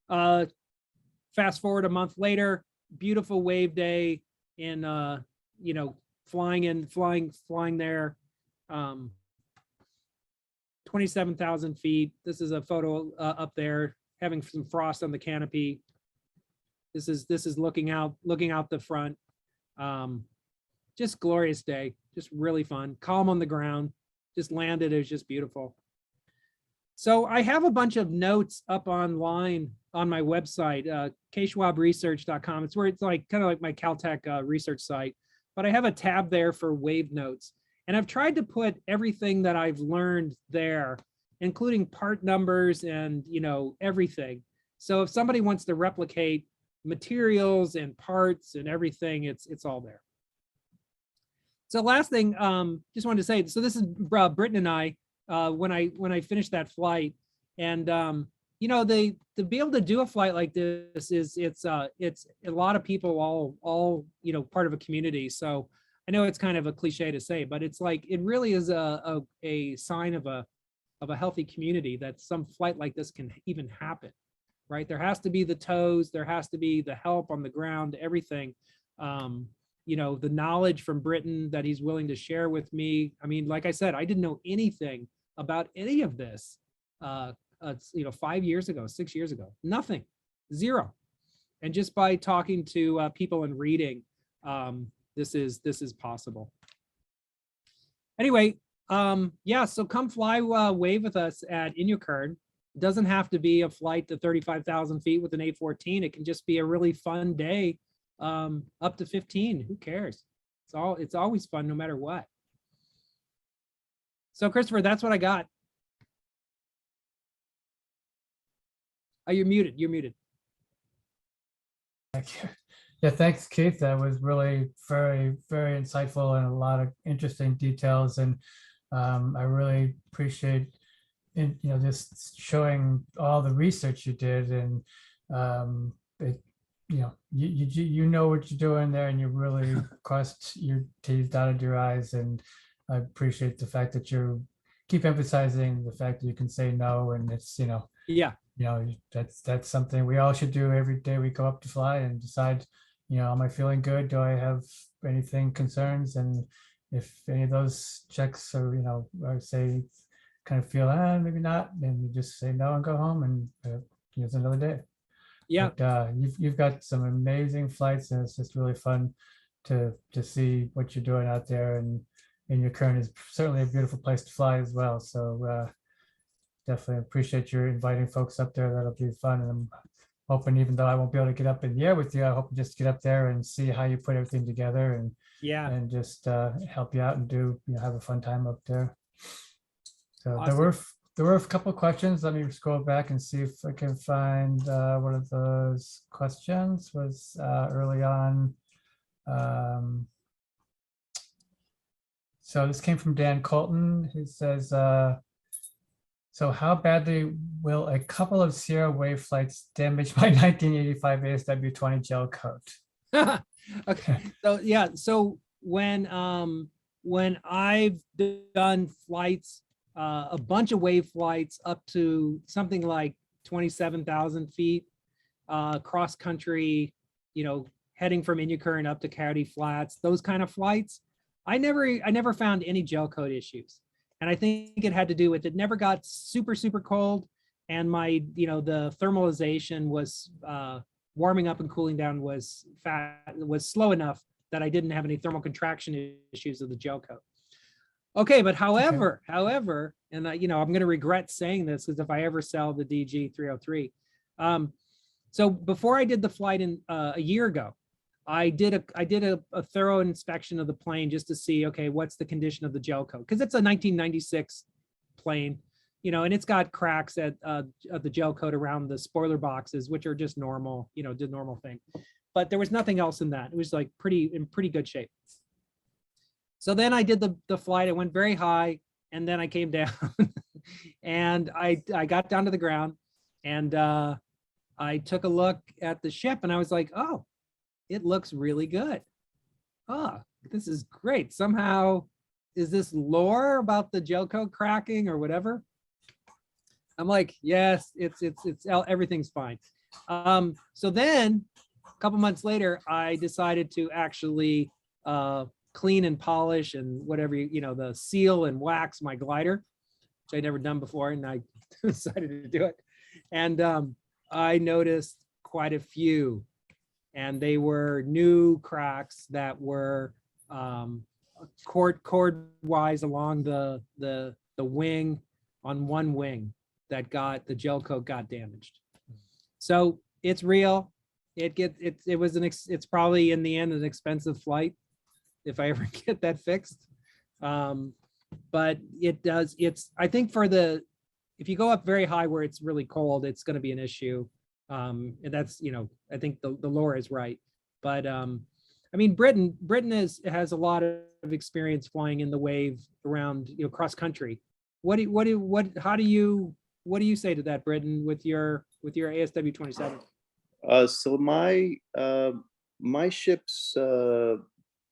Fast forward a month later, beautiful wave day in, flying there, 27,000 feet. This is a photo up there, having some frost on the canopy. This is looking out the front. Just glorious day, just really fun. Calm on the ground, just landed. It was just beautiful. So I have a bunch of notes up online on my website, kschwabresearch.com. It's where it's like kind of like my Caltech research site, but I have a tab there for wave notes. And I've tried to put everything that I've learned there, including part numbers and, everything. So if somebody wants to replicate materials and parts and everything, it's all there. So last thing, just wanted to say, so this is Britton and I, when I finished that flight, and to be able to do a flight like this it's a lot of people all part of a community. So I know it's kind of a cliche to say, but it's like, it really is a sign of a healthy community that some flight like this can even happen, right? There has to be the tows, there has to be the help on the ground, everything. The knowledge from Britton that he's willing to share with me. I mean, like I said, I didn't know anything about any of this, 5 years ago, 6 years ago, nothing, zero. And just by talking to people and reading, this is possible. Anyway, so come fly wave with us at Inyokern. It doesn't have to be a flight to 35,000 feet with an A14. It can just be a really fun day, up to 15. Who cares? It's always fun no matter what. So Christopher, that's what I got. Oh, you're muted. You're muted. Thank you. Yeah, thanks, Keith. That was really very, very insightful and a lot of interesting details. And I really appreciate just showing all the research you did. And you know what you're doing there, and you really crossed your T's, dotted your I's. And I appreciate the fact that you keep emphasizing the fact that you can say no, and it's that's something we all should do every day we go up to fly and decide, am I feeling good? Do I have anything concerns? And if any of those checks are, or say kind of feel maybe not, then you just say no and go home, and it's another day. Yeah. But, you've got some amazing flights, and it's just really fun to see what you're doing out there. And Inyokern is certainly a beautiful place to fly as well. So definitely appreciate your inviting folks up there. That'll be fun. And I'm hoping, even though I won't be able to get up in the air with you, I hope just get up there and see how you put everything together, and just help you out and have a fun time up there. So awesome. There were a couple of questions. Let me scroll back and see if I can find one of those questions was early on. So this came from Dan Colton, who says, so how badly will a couple of Sierra wave flights damage my 1985 ASW-20 gel coat? Okay, so yeah, so when I've done flights, a bunch of wave flights up to something like 27,000 feet, cross country, heading from Inyokern up to Coyote Flats, those kind of flights, I never found any gel coat issues. And I think it had to do with it never got super, super cold. And my, the thermalization was warming up and cooling down was slow enough that I didn't have any thermal contraction issues of the gel coat. Okay, but however, and I'm going to regret saying this, because if I ever sell the DG 303, So before I did the flight in a year ago, I did a thorough inspection of the plane just to see, okay, what's the condition of the gel coat? Because it's a 1996 plane, you know, and it's got cracks at the gel coat around the spoiler boxes, which are just normal, you know, the normal thing. But there was nothing else in that. It was like in pretty good shape. So then I did the flight. I went very high, and then I came down, and I got down to the ground, and I took a look at the ship, and I was like, oh, it looks really good. Ah, this is great. Somehow, is this lore about the gel coat cracking or whatever? I'm like, yes, it's everything's fine. So then a couple months later, I decided to actually clean and polish and whatever, you know, the seal and wax my glider, which I'd never done before, and I decided to do it. And I noticed quite a few, and they were new cracks that were cord wise along the wing, on one wing, that got the gel coat got damaged. So it's real. It's probably in the end an expensive flight if I ever get that fixed. But I think if you go up very high where it's really cold, it's going to be an issue. And that's, you know, I think the lore is right. But I mean, Britain has a lot of experience flying in the wave around, you know, cross country. What do you say to that, Britain, with your ASW 27? So my ship's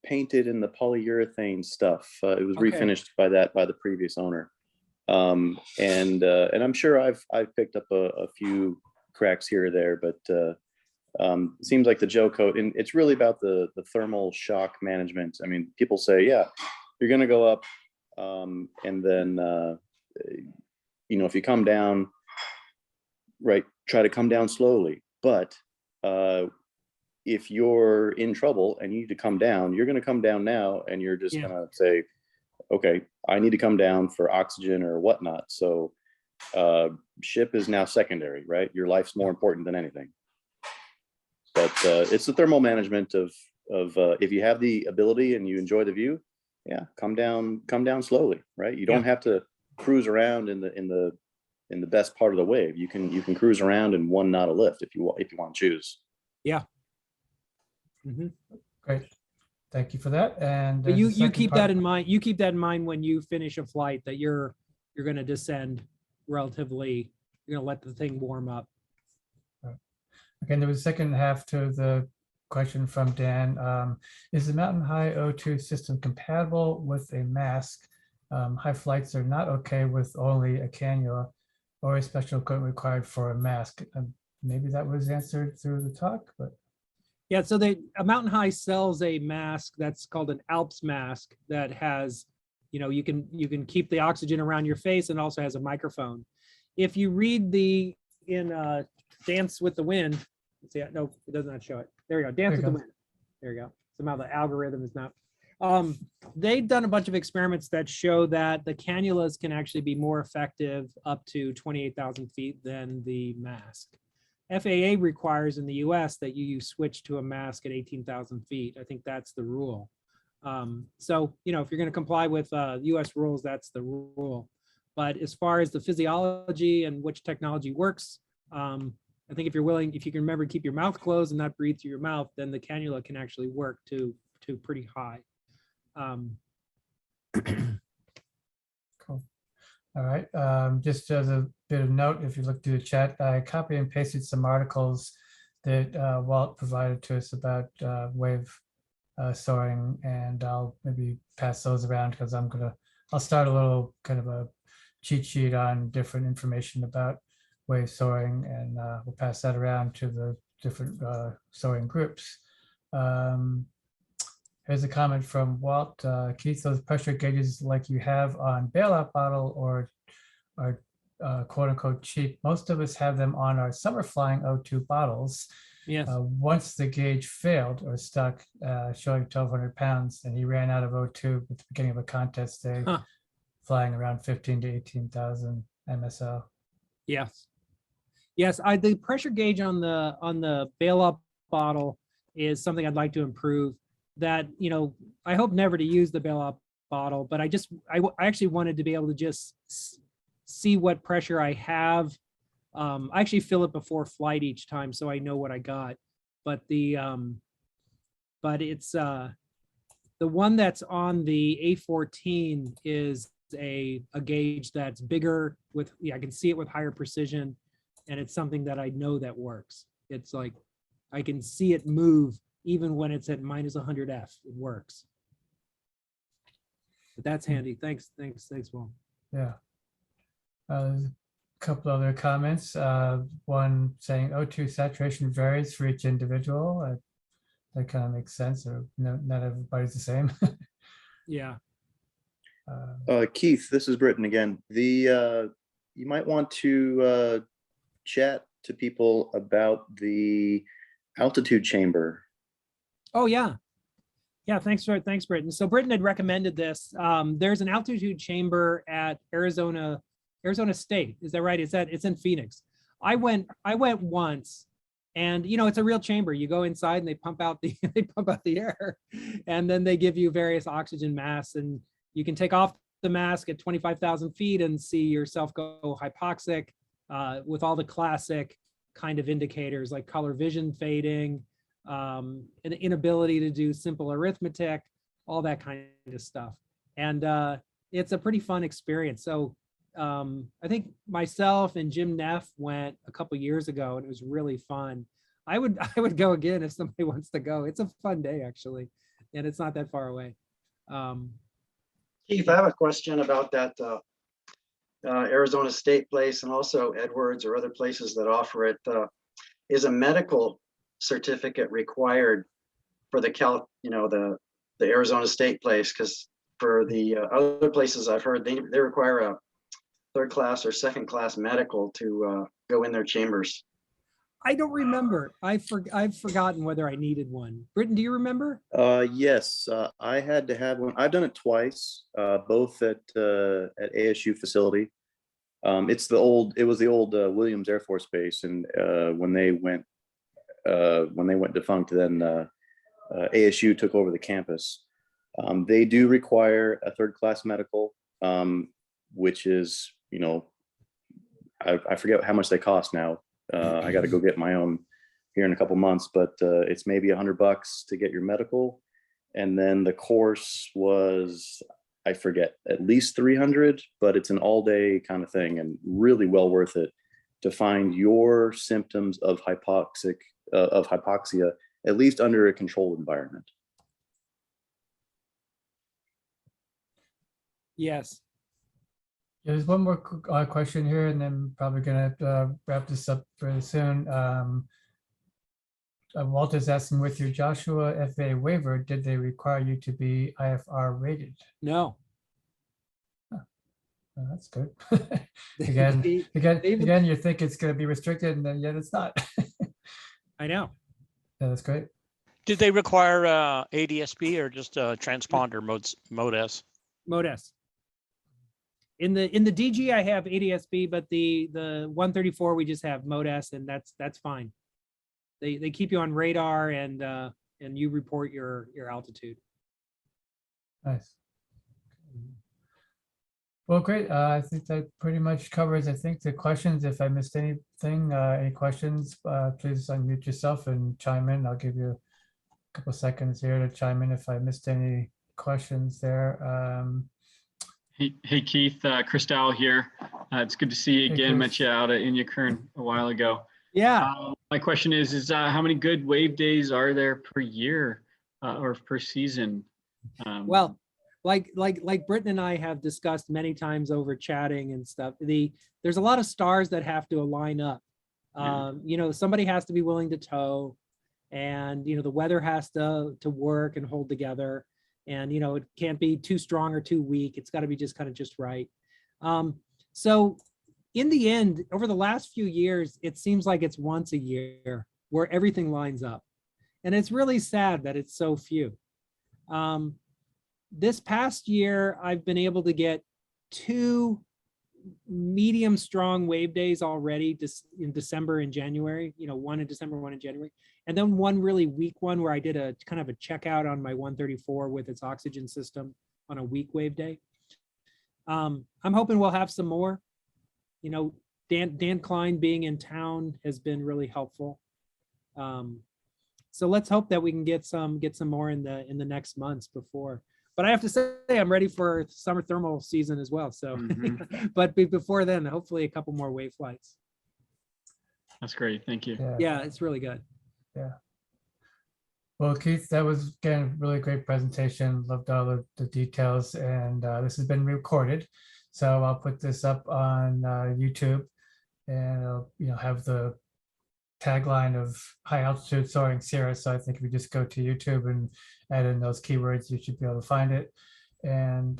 painted in the polyurethane stuff. It was refinished by the previous owner. And I'm sure I've picked up a few cracks here or there, but it seems like the gel coat, and it's really about the thermal shock management. I mean, people say, yeah, you're going to go up, and then you know, if you come down, right, try to come down slowly. But if you're in trouble and you need to come down, you're going to come down now, and you're just going to say, okay, I need to come down for oxygen or whatnot. So ship is now secondary, right? Your life's more important than anything. But it's the thermal management of if you have the ability and you enjoy the view, yeah, come down slowly, right? You don't have to cruise around in the best part of the wave. You can cruise around in 1 knot of lift if you want to choose. Yeah. Mm-hmm. Great. Thank you for that. And you keep that in mind. You keep that in mind when you finish a flight, that you're going to descend relatively. You're going to let the thing warm up. Again, there was a second half to the question from Dan. Is the Mountain High O2 system compatible with a mask? High flights are not okay with only a cannula or a special equipment required for a mask. Maybe that was answered through the talk, but. Yeah, so Mountain High sells a mask that's called an Alps mask that has, you know, you can keep the oxygen around your face, and also has a microphone. If you read in Dance with the Wind, let's see, no, it does not show it. There we go, Dance with the Wind. There you go. Somehow the algorithm is not. They've done a bunch of experiments that show that the cannulas can actually be more effective up to 28,000 feet than the mask. FAA requires in the US that you switch to a mask at 18,000 feet. I think that's the rule. So, you know, if you're going to comply with US rules, that's the rule. But as far as the physiology and which technology works, I think if you can remember to keep your mouth closed and not breathe through your mouth, then the cannula can actually work to pretty high. Cool. All right. Just as a bit of note, if you look through the chat, I copy and pasted some articles that Walt provided to us about wave soaring, and I'll maybe pass those around because I'll start a little kind of a cheat sheet on different information about wave soaring, and we'll pass that around to the different soaring groups. Here's a comment from Walt. Keith, those pressure gauges like you have on bailout bottle or quote unquote cheap. Most of us have them on our summer flying O2 bottles. Yes. Once the gauge failed or stuck, showing 1,200 pounds, and he ran out of O2 at the beginning of a contest day, flying around 15 to 18,000 MSO. Yes. Yes, the pressure gauge on the bail-up bottle is something I'd like to improve. That, I hope never to use the bail-up bottle, but I actually wanted to be able to just see what pressure I have. I actually fill it before flight each time, so I know what I got. But it's the one that's on the A14 is a gauge that's bigger I can see it with higher precision, and it's something that I know that works. It's like I can see it move even when it's at minus 100 F. It works. But that's handy. Thanks, Will. Yeah. There's a couple other comments. One saying O2 saturation varies for each individual. That kind of makes sense. Or not everybody's the same. Yeah. Keith, this is Britton again. You might want to chat to people about the altitude chamber. Oh yeah. Yeah, thanks, Britton. So Britton had recommended this. There's an altitude chamber at Arizona State. Is that right? It's in Phoenix. I went once, and it's a real chamber. You go inside and they pump out the air, and then they give you various oxygen masks, and you can take off the mask at 25,000 feet and see yourself go hypoxic with all the classic kind of indicators like color vision fading, an inability to do simple arithmetic, all that kind of stuff. And it's a pretty fun experience. So I think myself and Jim Neff went a couple years ago, and it was really fun. I would go again if somebody wants to go. It's a fun day, actually, and it's not that far away. Keith, I have a question about that Arizona State place, and also Edwards or other places that offer it. Is a medical certificate required for the Arizona State place? Because for the other places I've heard, they require a third class or second class medical to go in their chambers. I don't remember. I've forgotten whether I needed one. Britton, do you remember? Yes, I had to have one. I've done it twice, both at ASU facility. It was the old Williams Air Force Base, and when they went defunct, then ASU took over the campus. They do require a third class medical, which is, I forget how much they cost now. I got to go get my own here in a couple months, but it's maybe $100 to get your medical. And then the course was, I forget, at least 300, but it's an all day kind of thing, and really well worth it to find your symptoms of hypoxia, at least under a controlled environment. Yes. There's one more question here, and then probably gonna wrap this up very soon. Walter's asking, with your Joshua FAA waiver, did they require you to be IFR rated? No. Oh, that's good. again, you think it's going to be restricted, and then yet it's not. I know. Yeah, that's great. Did they require ADSB or just transponder mode S? Mode S. In the DG, I have ADSB, but the 134 we just have mode S, and that's fine. They keep you on radar, and you report your altitude. Nice. Well, great. I think that pretty much covers, I think, the questions. If I missed anything, any questions, please unmute yourself and chime in. I'll give you a couple seconds here to chime in if I missed any questions there. Hey Keith, Christal here. It's good to see you again. Met you out at Inyokern a while ago. Yeah. My question is how many good wave days are there per year or per season? Well, like Britton and I have discussed many times over chatting and stuff, there's a lot of stars that have to align up. Somebody has to be willing to tow, and the weather has to work and hold together, and it can't be too strong or too weak. It's got to be just kind of just right. So in the end, over the last few years, it seems like it's once a year where everything lines up, and it's really sad that it's so few. This past year, I've been able to get 2 medium strong wave days already in December and January, one in December, one in January. And then one really weak one where I did a kind of a checkout on my 134 with its oxygen system on a weak wave day. I'm hoping we'll have some more. Dan Klein being in town has been really helpful. So let's hope that we can get some more in the next months before. But I have to say, I'm ready for summer thermal season as well. So, but before then, hopefully a couple more wave flights. That's great. Thank you. Yeah, it's really good. Yeah. Well, Keith, that was again a really great presentation. Loved all the details, and this has been recorded, so I'll put this up on YouTube, and I'll have the tagline of high altitude soaring Sierra. So I think if you just go to YouTube and add in those keywords, you should be able to find it. And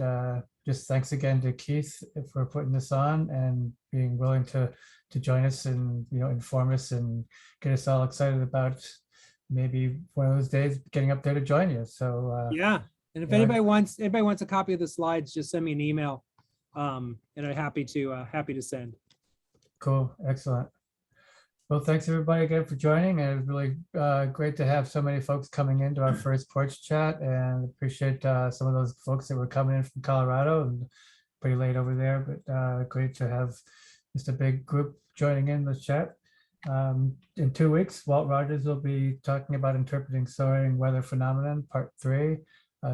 just thanks again to Keith for putting this on and being willing to join us and inform us and get us all excited about maybe one of those days getting up there to join you. So yeah, and if anybody wants a copy of the slides, just send me an email, and I'm happy to send. Cool, excellent. Well, thanks everybody again for joining. And it was really great to have so many folks coming into our first Porch chat, and appreciate some of those folks that were coming in from Colorado and pretty late over there, but great to have just a big group joining in the chat. In 2 weeks, Walt Rogers will be talking about interpreting soaring weather phenomenon, part 3.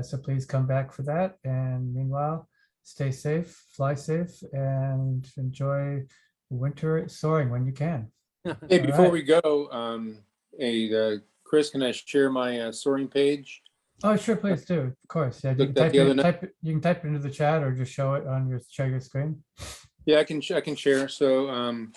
So please come back for that. And meanwhile, stay safe, fly safe, and enjoy winter soaring when you can. Hey, before we go, Chris, can I share my soaring page? Oh, sure, please do. Of course. Yeah, you can type it into the chat or just show it on your screen. Yeah, I can share. So